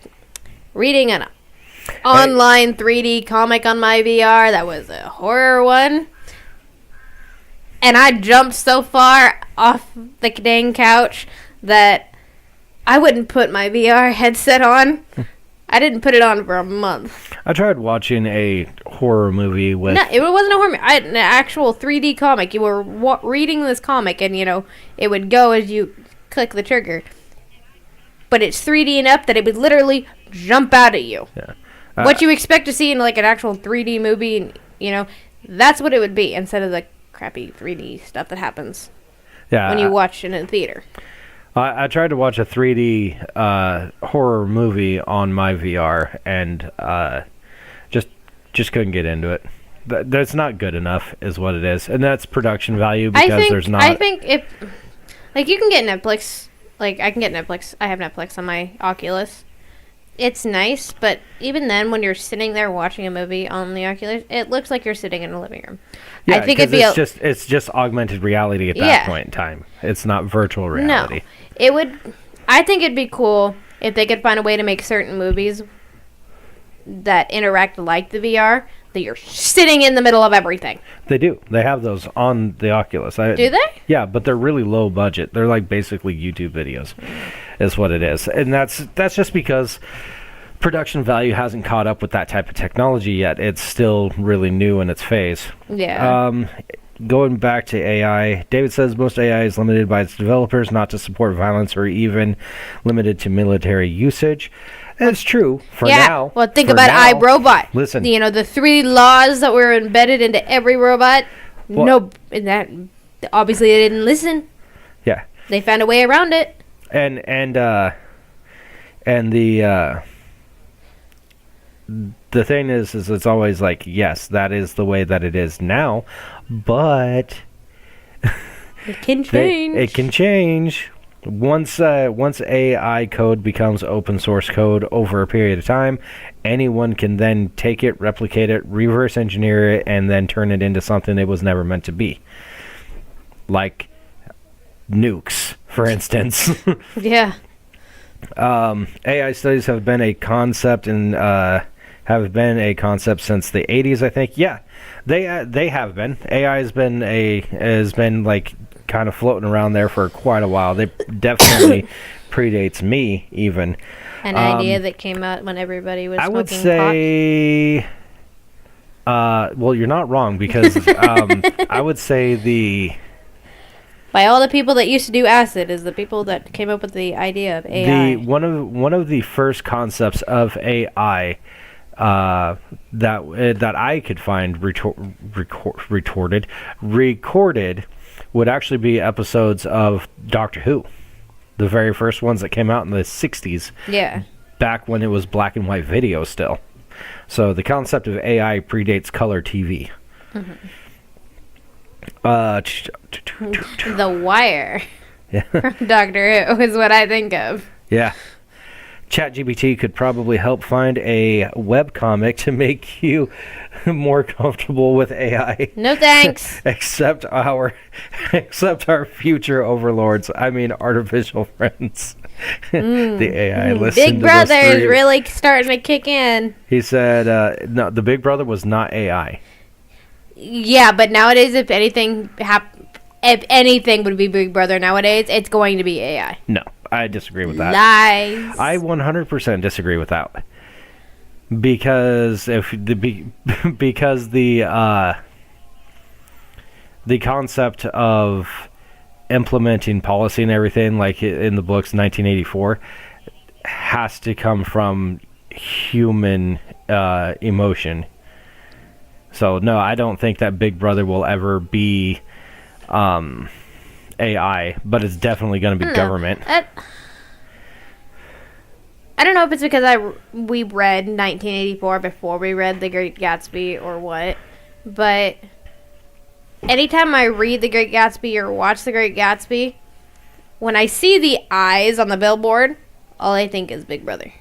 reading an online 3D comic on my VR that was a horror one. And I jumped so far off the dang couch that I wouldn't put my VR headset on. I didn't put it on for a month. I tried watching a horror movie with. No, it wasn't a horror movie. I had an actual 3D comic. You were reading this comic, and, it would go as you click the trigger. But it's 3D enough that it would literally jump out at you. Yeah. What you expect to see in, like, an actual 3D movie, that's what it would be instead of the crappy 3D stuff that happens when you watch in a theater. I tried to watch a 3D horror movie on my VR and just couldn't get into it. That's not good enough, is what it is, and that's production value because there's not. I think if, like, you can get Netflix. Like, I can get Netflix. I have Netflix on my Oculus. It's nice, but even then, when you're sitting there watching a movie on the Oculus, it looks like you're sitting in a living room. Yeah, I think it'd be it's just augmented reality at that point in time. It's not virtual reality. No, it would. I think it'd be cool if they could find a way to make certain movies that interact like the VR. That you're sitting in the middle of everything. They do. They have those on the Oculus. Do they? Yeah, but they're really low budget. They're like basically YouTube videos, is what it is, and that's just because production value hasn't caught up with that type of technology yet. It's still really new in its phase. Yeah. Going back to AI, David says most AI is limited by its developers not to support violence or even limited to military usage. That's true for now. Well, think about iRobot. Listen. The 3 laws that were embedded into every robot. Well, that obviously they didn't listen. Yeah. They found a way around it. And the thing is it's always like, yes, that is the way that it is now, but it can change. It can change. Once AI code becomes open source code over a period of time, anyone can then take it, replicate it, reverse engineer it, and then turn it into something it was never meant to be. Like nukes, for instance. Yeah. AI studies have been a concept since the 80s, I think. Yeah, they have been. AI has been like kind of floating around there for quite a while. They definitely predates me even. An idea that came out when everybody was smoking pot. I would say, well, you're not wrong because I would say by all the people that used to do acid is the people that came up with the idea of AI. One of the first concepts of AI that I could find recorded would actually be episodes of Doctor Who, the very first ones that came out in the 60s. Yeah. Back when it was black and white video still. So the concept of AI predates color TV. Mm-hmm. The Wire. Yeah. From Doctor Who is what I think of. Yeah. ChatGPT could probably help find a webcomic to make you more comfortable with AI. No thanks. except our future overlords. I mean, artificial friends. The AI listen Big to Brother those 3. is really starting to kick in. He said, no, the Big Brother was not AI. Yeah, but nowadays, if anything would be Big Brother nowadays, it's going to be AI. No, I disagree with that. Lies. I 100% disagree with that. Because the concept of implementing policy and everything, like in the books 1984, has to come from human emotion. So no, I don't think that Big Brother will ever be AI, but it's definitely going to be government. I don't know if it's because we read 1984 before we read The Great Gatsby or what, but anytime I read The Great Gatsby or watch The Great Gatsby, when I see the eyes on the billboard, all I think is Big Brother.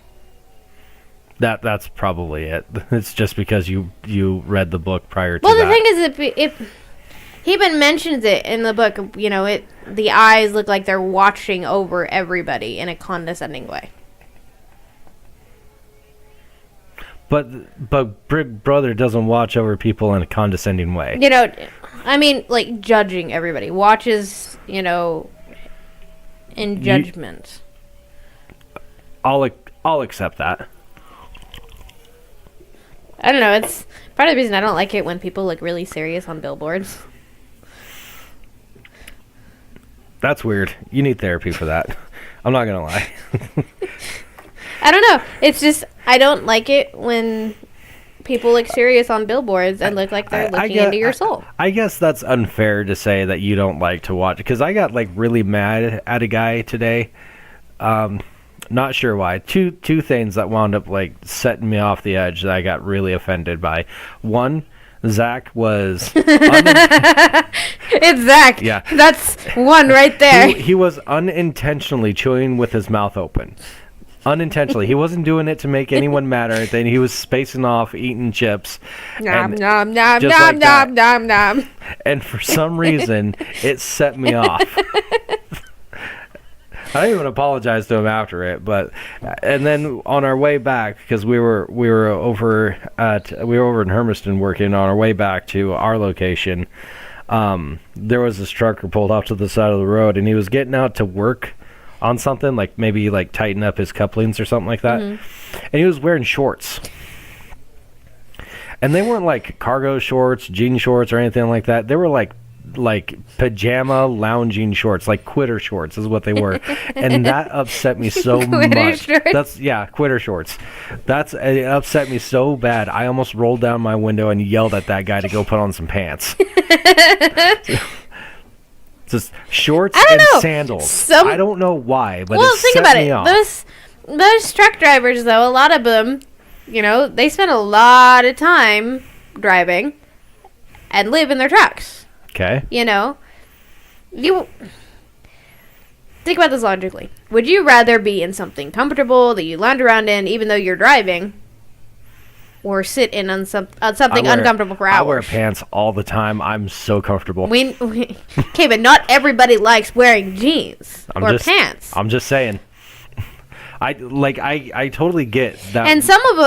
That's probably it. It's just because you read the book prior to that. Well, the thing is, if he even mentions it in the book, the eyes look like they're watching over everybody in a condescending way. But Big Brother doesn't watch over people in a condescending way. Like judging everybody. Watches, in judgment. I'll accept that. I don't know. It's part of the reason I don't like it when people look really serious on billboards. That's weird. You need therapy for that. I'm not gonna lie. I don't know. It's just I don't like it when people look serious on billboards and look like they're looking into your soul. I guess that's unfair to say that you don't like to watch, because I got like really mad at a guy today. Not sure why. Two things that wound up like setting me off the edge that I got really offended by. One, Zach was It's Zach. Yeah. That's one right there. he was unintentionally chewing with his mouth open. Unintentionally. He wasn't doing it to make anyone mad or anything. He was spacing off, eating chips. Nom, nom, nom, just nom, like that. nom, nom, nom. And for some reason, it set me off. I didn't even apologize to him after it, and then on our way back, because we were over in Hermiston working, on our way back to our location, there was this trucker pulled off to the side of the road, and he was getting out to work on something, like maybe like tighten up his couplings or something like that, and he was wearing shorts. And they weren't like cargo shorts, jean shorts, or anything like that. They were like pajama lounging shorts, like quitter shorts is what they were. And that upset me so much. Shorts? Quitter shorts. It upset me so bad. I almost rolled down my window and yelled at that guy to go put on some pants. Just shorts and sandals. I don't know why, but it think set about me it. off. Those truck drivers, though, a lot of them, they spend a lot of time driving and live in their trucks. Okay. You think about this logically. Would you rather be in something comfortable that you lounge around in, even though you're driving, or sit in on something uncomfortable for hours? I wear pants all the time. I'm so comfortable. Okay, but not everybody likes wearing jeans or pants. I'm just saying. I totally get that. And some of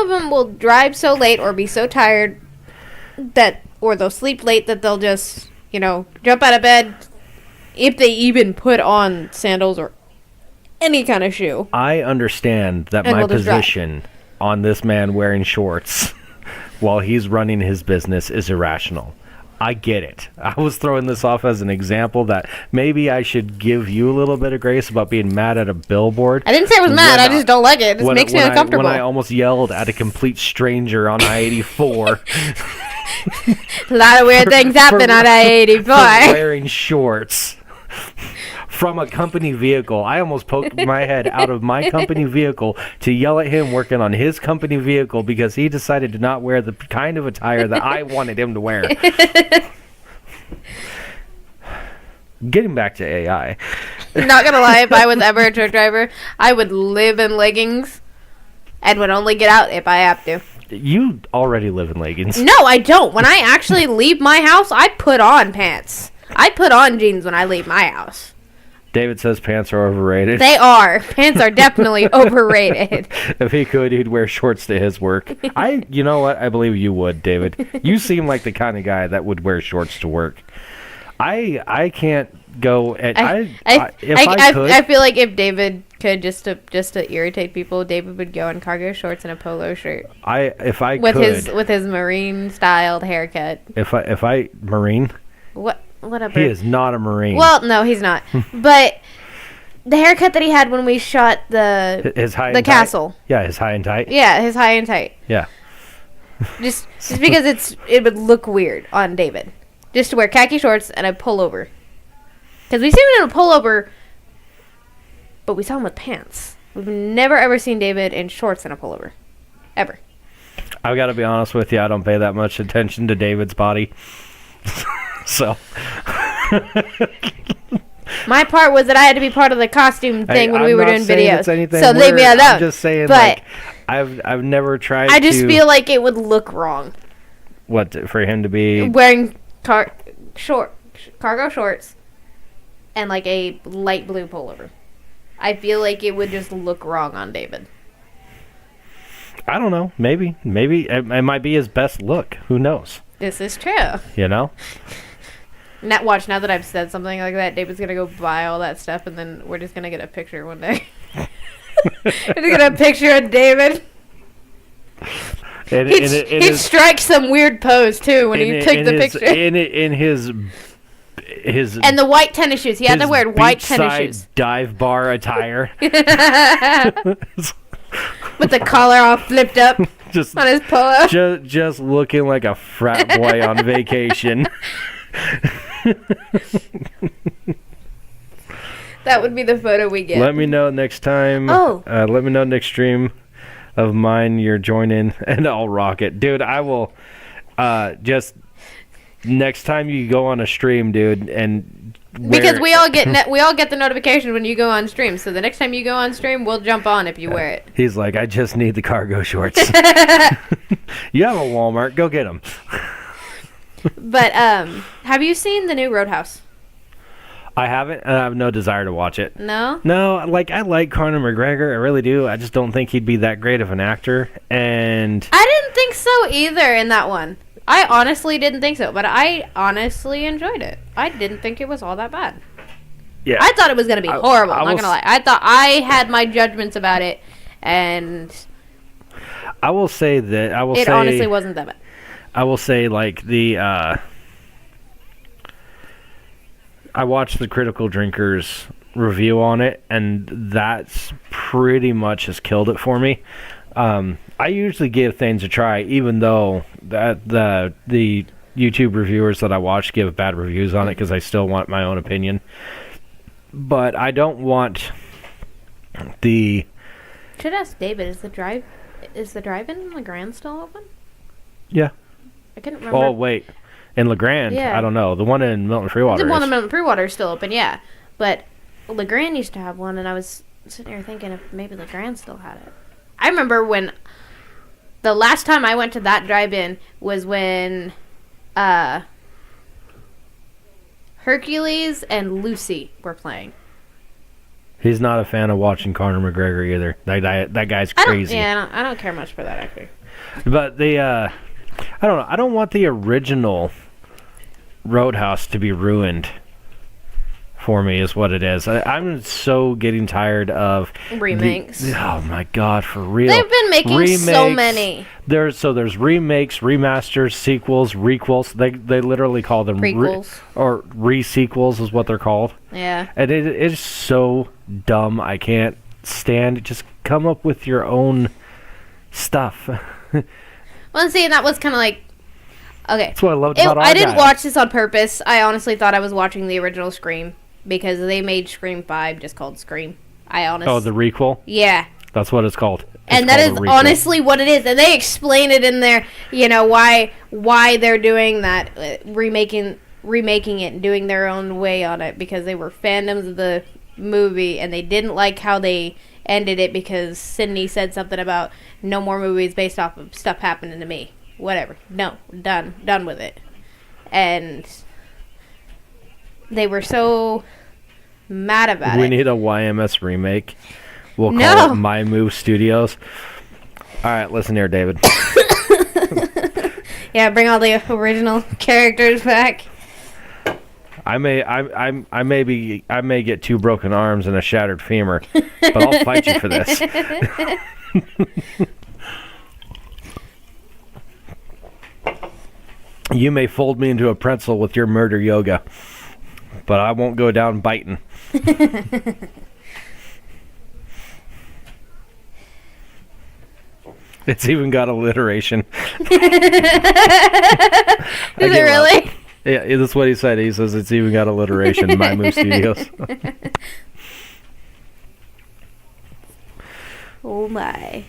them will drive so late or be so tired or they'll sleep late that they'll just, jump out of bed, if they even put on sandals or any kind of shoe. I understand that my position on this man wearing shorts while he's running his business is irrational. I get it. I was throwing this off as an example that maybe I should give you a little bit of grace about being mad at a billboard. I didn't say I was mad. I just don't like it. It just makes me uncomfortable. When I almost yelled at a complete stranger on I-84. A lot of weird things happen on I-84. For wearing shorts from a company vehicle. I almost poked my head out of my company vehicle to yell at him working on his company vehicle because he decided to not wear the kind of attire that I wanted him to wear. Getting back to AI. Not gonna lie, if I was ever a truck driver, I would live in leggings and would only get out if I have to. You already live in leggings. No, I don't. When I actually leave my house, I put on pants. I put on jeans when I leave my house. David says pants are overrated. They are. Pants are definitely overrated. If he could, he'd wear shorts to his work. You know what? I believe you would, David. You seem like the kind of guy that would wear shorts to work. I can't go. I feel like if David could, just to irritate people, David would go in cargo shorts and a polo shirt. With his marine styled haircut. If I marine. Whatever. He is not a Marine. Well, no, he's not. But the haircut that he had when we shot the castle. Yeah, his high and tight. Yeah, his high and tight. Yeah. Just because it would look weird on David. Just to wear khaki shorts and a pullover. Because we've seen him in a pullover, but we saw him with pants. We've never ever seen David in shorts and a pullover. Ever. I've got to be honest with you, I don't pay that much attention to David's body. So my part was that I had to be part of the costume thing when we were doing videos. So leave me alone. I'm just saying, but I've never tried. I just feel like it would look wrong. What, for him to be wearing cargo shorts and like a light blue pullover? I feel like it would just look wrong on David. I don't know. Maybe it might be his best look. Who knows? This is true. Now that I've said something like that, David's gonna go buy all that stuff, and then we're just gonna get a picture one day. We're just gonna get a picture of David. And, He'd strike some weird pose too when he took the picture. In his and the white tennis shoes. He had to wear white tennis beachside shoes dive bar attire. with the collar all flipped up Just on his polo. just looking like a frat boy on vacation. That would be the photo we get. Let me know next time. Oh. Let me know next stream of mine you're joining, and I'll rock it, dude. I will. Just next time you go on a stream, dude, and because we all get the notification when you go on stream. So the next time you go on stream, we'll jump on if you wear it. He's like, I just need the cargo shorts. You have a Walmart, go get them. But have you seen the new Roadhouse? I haven't, and I have no desire to watch it. No? No, like, I like Conor McGregor, I really do. I just don't think he'd be that great of an actor, and I didn't think so either in that one. I honestly didn't think so, but I honestly enjoyed it. I didn't think it was all that bad. yeah. I thought it was going to be horrible, I I'm not going to lie. I thought I had my judgments about it, and I will say that, it honestly wasn't that bad. I will say, like, I watched the Critical Drinkers review on it, and that's pretty much has killed it for me. I usually give things a try, even though the YouTube reviewers that I watch give bad reviews on it, because I still want my own opinion. But I don't want the... Should ask David, is the drive-in LeGrand still open? Yeah. I couldn't remember. Oh, wait. In LeGrand? Yeah. I don't know. The one in Milton Freewater The one is. in Milton Freewater is still open, yeah. But LeGrand used to have one, and I was sitting here thinking if maybe LeGrand still had it. I remember when the last time I went to that drive-in was when Hercules and Lucy were playing. He's not a fan of watching Conor McGregor either. That guy's crazy. I don't care much for that actor. But I don't know. I don't want the original Roadhouse to be ruined for me, is what it is. I'm so getting tired of Remakes. Oh my god, for real. They've been making remakes. so many. There's remakes, remasters, sequels, requels. They literally call them Prequels. or re-sequels is what they're called. Yeah. And it is so dumb. I can't stand it. Just come up with your own stuff. Well, see, and that was kind of like, okay. That's what I loved about Argyle. I didn't watch this on purpose. I honestly thought I was watching the original Scream because they made Scream 5 just called Scream. Oh, the requel? Yeah. That's what it's called. And that is honestly what it is. And they explain it in there, why they're doing that, remaking it and doing their own way on it because they were fandoms of the movie and they didn't like how they ended it because Sydney said something about no more movies based off of stuff happening to me. Whatever. No. Done with it. And they were so mad about it. We need a YMS remake. We'll call it My Move Studios. All right, listen here, David. Yeah, bring all the original characters back. I may get 2 broken arms and a shattered femur, but I'll fight you for this. You may fold me into a pretzel with your murder yoga, but I won't go down biting. It's even got alliteration. Is it really? Yeah, that's what he said. He says it's even got alliteration. My Move Studios. Oh my.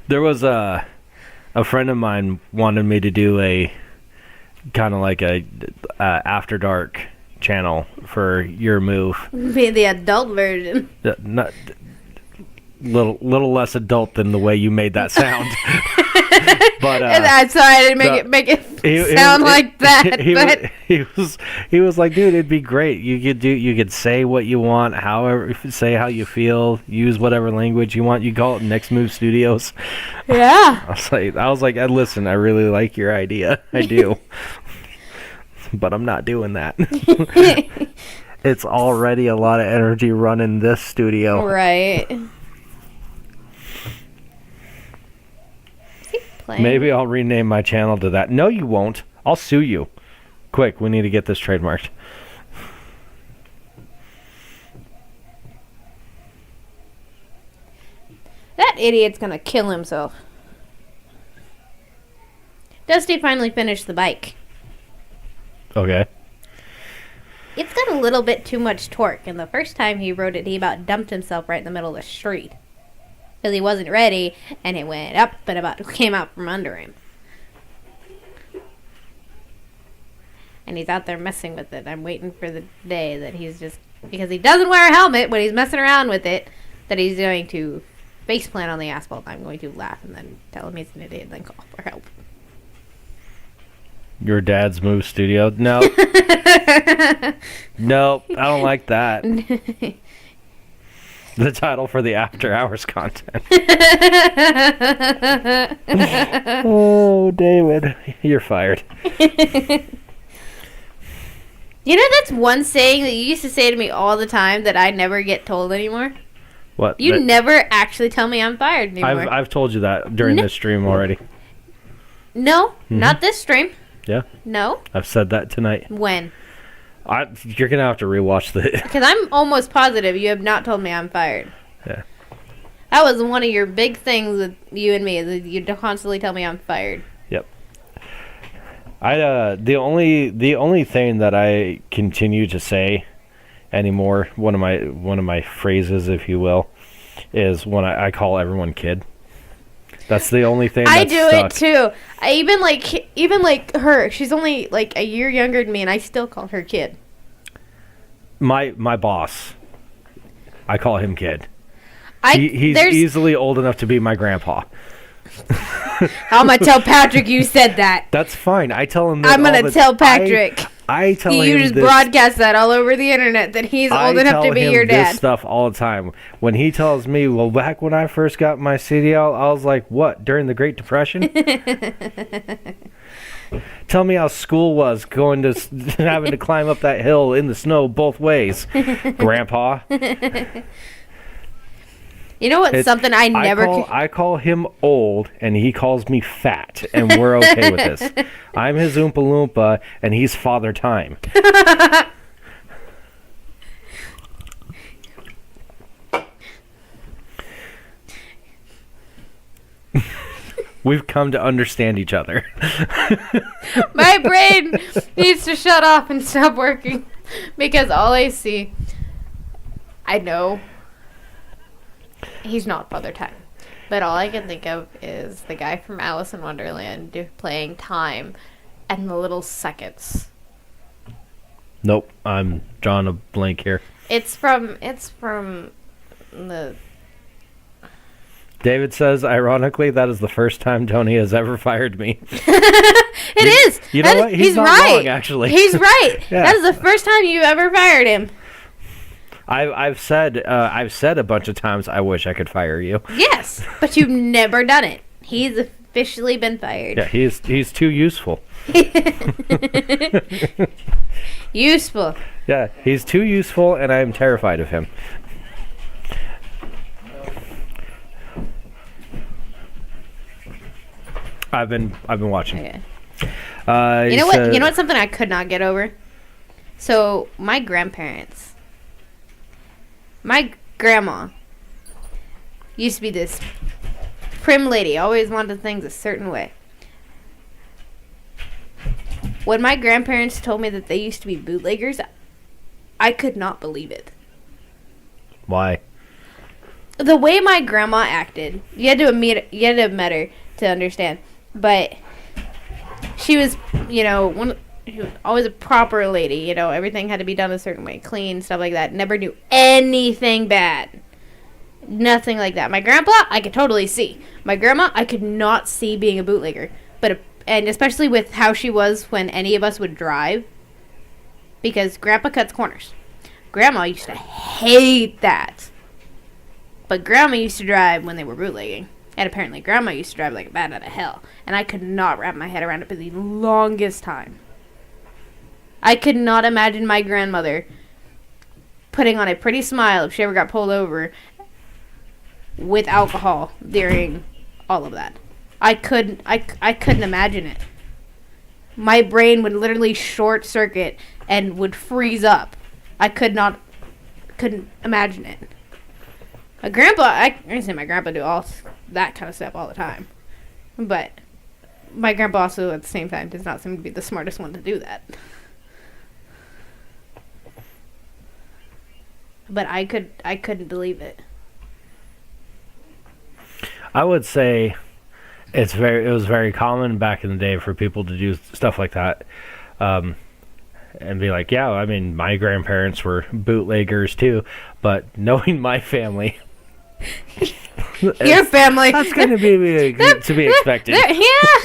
There was a friend of mine wanted me to do a kind of like a After Dark channel for Your Move. Be the adult version. Not little less adult than the way you made that sound. But I'm sorry, I didn't make it sound like that. He was like, dude, it'd be great. You could say what you want, say how you feel, use whatever language you want. You call it Next Move Studios. Yeah. I was like, listen, I really like your idea. I do. But I'm not doing that. It's already a lot of energy running this studio. Right. playing. Maybe I'll rename my channel to that. No, you won't. I'll sue you. Quick, we need to get this trademarked. That idiot's gonna kill himself. Dusty finally finished the bike. Okay. It's got a little bit too much torque, and the first time he rode it, he about dumped himself right in the middle of the street. Because he wasn't ready, and it went up and about came out from under him. And he's out there messing with it. I'm waiting for the day that he's just... Because he doesn't wear a helmet when he's messing around with it, that he's going to face plant on the asphalt. I'm going to laugh and then tell him he's an idiot and then call for help. Your dad's move studio? No. Nope, I don't like that. The title for the after hours content. Oh, David, you're fired. You know, that's one saying that you used to say to me all the time that I never get told anymore. What? You never actually tell me I'm fired anymore. I've told you that during this stream already. No, not this stream. Yeah. No. I've said that tonight. When? You're gonna have to rewatch the. Because I'm almost positive you have not told me I'm fired. Yeah. That was one of your big things with you and me. That you constantly tell me I'm fired. Yep. The only thing that I continue to say anymore, one of my phrases, if you will, is when I call everyone kid. That's the only thing that's I do stuck. it too. I even like her. She's only like a year younger than me, and I still call her kid. My boss, I call him kid. He's there's- easily old enough to be my grandpa. I'm gonna tell Patrick you said that. That's fine. I tell him that I'm gonna tell Patrick. I tell him You just this. broadcast that all over the internet that he's old enough to be your I tell him dad. this stuff all the time. When he tells me, well, back when I first got my CDL, I was like, what, during the Great Depression? Tell me how school was, going to having to climb up that hill in the snow both ways, Grandpa. You know what's something I never... I call him old, and he calls me fat, and we're okay with this. I'm his Oompa Loompa, and he's Father Time. We've come to understand each other. My brain needs to shut off and stop working because all I see... I know he's not Father Time. But all I can think of is the guy from Alice in Wonderland playing time and the little seconds. Nope, I'm drawing a blank here. It's from the... David says, ironically, that is the first time Tony has ever fired me. It is! You know what? He's not right. wrong, actually. He's right! Yeah. That is the first time you ever fired him. I've said a bunch of times, I wish I could fire you. Yes, but you've never done it. He's officially been fired. Yeah, he's too useful. Useful. Yeah, he's too useful, and I'm terrified of him. I've been watching. Okay. You You know what? You know what's something I could not get over? So my grandparents, my grandma used to be this prim lady, always wanted things a certain way. When my grandparents told me that they used to be bootleggers, I could not believe it. Why? The way my grandma acted, you had to have met her to understand. But she was, she was always a proper lady. Everything had to be done a certain way, clean, stuff like that. Never knew anything bad. Nothing like that. My grandpa, I could totally see. My grandma, I could not see being a bootlegger. And especially with how she was when any of us would drive. Because Grandpa cuts corners. Grandma used to hate that. But Grandma used to drive when they were bootlegging. And apparently Grandma used to drive like a bat out of hell. And I could not wrap my head around it for the longest time. I could not imagine my grandmother putting on a pretty smile if she ever got pulled over with alcohol during all of that. I couldn't imagine it. My brain would literally short circuit and would freeze up. I couldn't imagine it. My grandpa, I can say my grandpa do all that kind of stuff all the time. But my grandpa also at the same time does not seem to be the smartest one to do that. But I couldn't believe it. I would say it was very common back in the day for people to do stuff like that, and be like, yeah, I mean, my grandparents were bootleggers too, but knowing my family, your family, that's going to be to be expected. Yeah.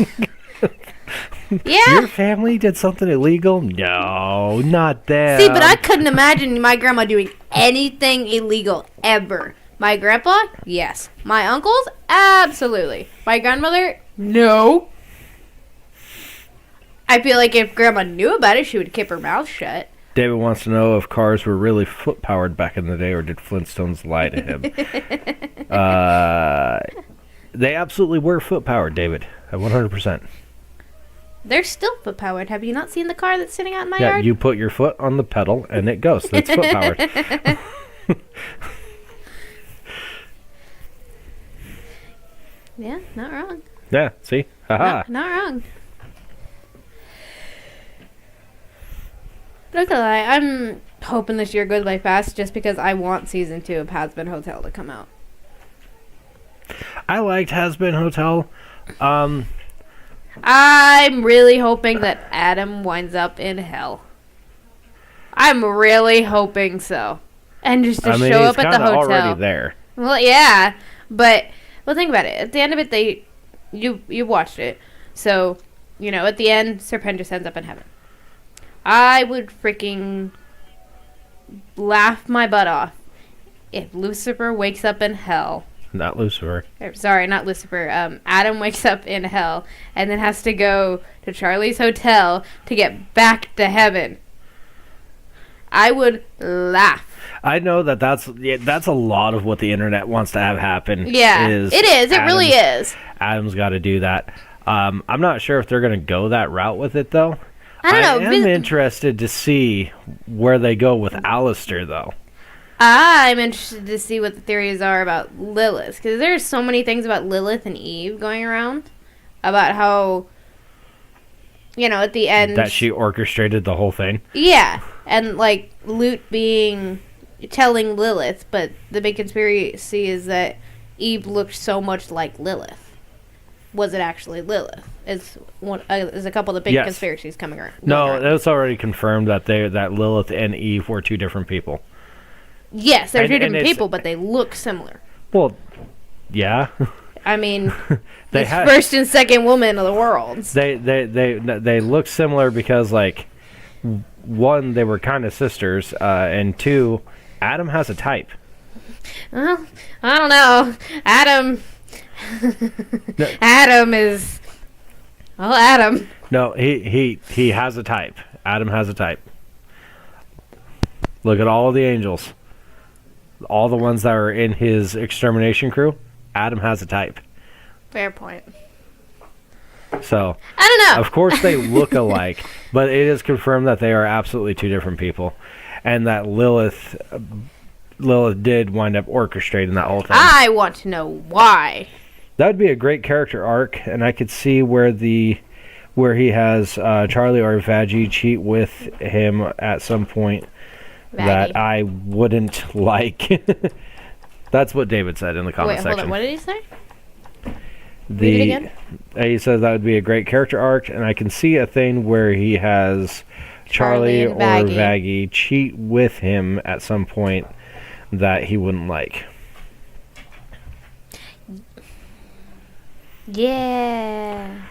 Yeah. Your family did something illegal? No, not them. See, but I couldn't imagine my grandma doing anything illegal ever. My grandpa? Yes. My uncles? Absolutely. My grandmother? No. I feel like if grandma knew about it, she would keep her mouth shut. David wants to know if cars were really foot-powered back in the day, or did Flintstones lie to him? They absolutely were foot-powered, David. 100%. They're still foot-powered. Have you not seen the car that's sitting out in my Yeah, yard? you put your foot on the pedal, and it goes. That's foot-powered. Yeah, not wrong. Yeah, see? Haha. Not wrong. Not gonna lie, I'm hoping this year goes by fast just because I want season 2 of Has Been Hotel to come out. I liked Has Been Hotel. I'm really hoping that Adam winds up in hell. I'm really hoping so. And just to show up at the hotel. He's already there. Well, yeah, but think about it. At the end of it, you watched it, so at the end, Serpent just ends up in heaven. I would freaking laugh my butt off if Lucifer wakes up in hell. Not Lucifer. Sorry, not Lucifer. Adam wakes up in hell and then has to go to Charlie's hotel to get back to heaven. I would laugh. I know that's a lot of what the internet wants to have happen. Yeah, it is. It really is. Adam's got to do that. I'm not sure if they're going to go that route with it, though. I don't know. I am interested to see where they go with Alistair, though. I'm interested to see what the theories are about Lilith, because there's so many things about Lilith and Eve going around, about how, at the end... That she orchestrated the whole thing? Yeah, and, Lute telling Lilith, but the big conspiracy is that Eve looked so much like Lilith. Was it actually Lilith? Is a couple of the big conspiracies coming around. No, that's already confirmed that Lilith and Eve were two different people. Yes, they're two different people, but they look similar. Well, yeah. I mean, the first and second woman of the world. They look similar because, one, they were kind of sisters, and two, Adam has a type. Well, I don't know. Adam is... Well, Adam. No, he has a type. Adam has a type. Look at all of the angels. All the ones that are in his extermination crew, Adam has a type. Fair point. So, I don't know. Of course they look alike, but it is confirmed that they are absolutely two different people. And that Lilith did wind up orchestrating that whole thing. I want to know why. That would be a great character arc, and I could see where he has Charlie or Vaggie cheat with him at some point. Vaggie. That I wouldn't like. That's what David said in the comment section. Hold on. What did he say? Read it again? He says that would be a great character arc, and I can see a thing where he has Charlie or Vaggie cheat with him at some point that he wouldn't like. Yeah.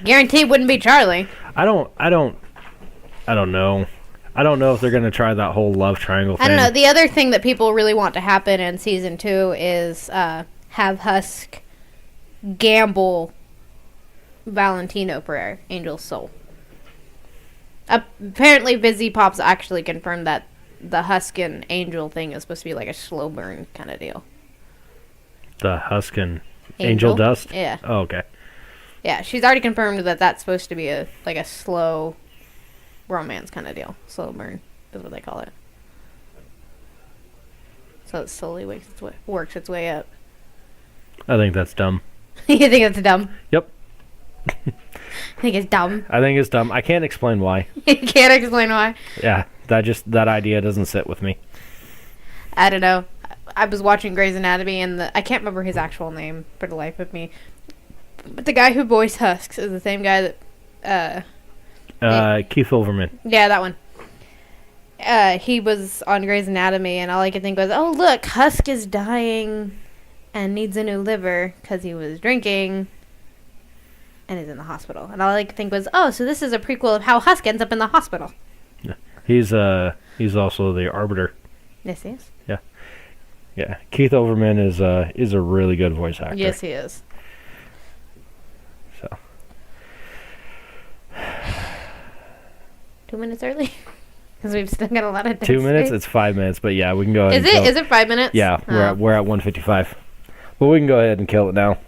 Guarantee it wouldn't be Charlie. I don't know. I don't know if they're going to try that whole love triangle thing. I don't know. The other thing that people really want to happen in season 2 is have Husk gamble Valentino for Angel's soul. Apparently, Busy Pops actually confirmed that the Husk and Angel thing is supposed to be like a slow burn kind of deal. The Husk and Angel Dust? Yeah. Oh, okay. Yeah, she's already confirmed that that's supposed to be a slow romance kind of deal. Slow burn is what they call it. So it slowly works its way up. I think that's dumb. You think it's dumb? Yep. I think it's dumb. I think it's dumb. I can't explain why. You can't explain why. Yeah, that idea doesn't sit with me. I don't know. I was watching Grey's Anatomy, and I can't remember his actual name for the life of me. But the guy who voiced Husks is the same guy that... Keith Olbermann. Yeah, that one. He was on Grey's Anatomy, and all I could think was, oh, look, Husk is dying and needs a new liver because he was drinking and is in the hospital. And all I could think was, oh, so this is a prequel of how Husk ends up in the hospital. Yeah. He's also the Arbiter. Yes, he is. Yeah, Keith Olbermann is a really good voice actor. Yes, he is. So 2 minutes early? Because we've still got a lot of 2 minutes? space. It's 5 minutes, but yeah, we can go ahead. Is it 5 minutes? Yeah, we're at 1:55. But we can go ahead and kill it now.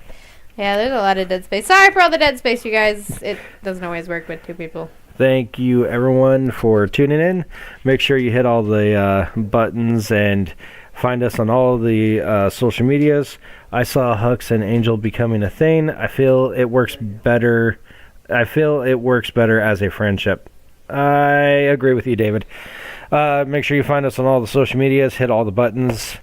Yeah, there's a lot of dead space. Sorry for all the dead space, you guys. It doesn't always work with 2 people. Thank you, everyone, for tuning in. Make sure you hit all the buttons and find us on all the social medias. I saw Hux and Angel becoming a thing. I feel it works better. As a friendship. I agree with you, David. Make sure you find us on all the social medias. Hit all the buttons.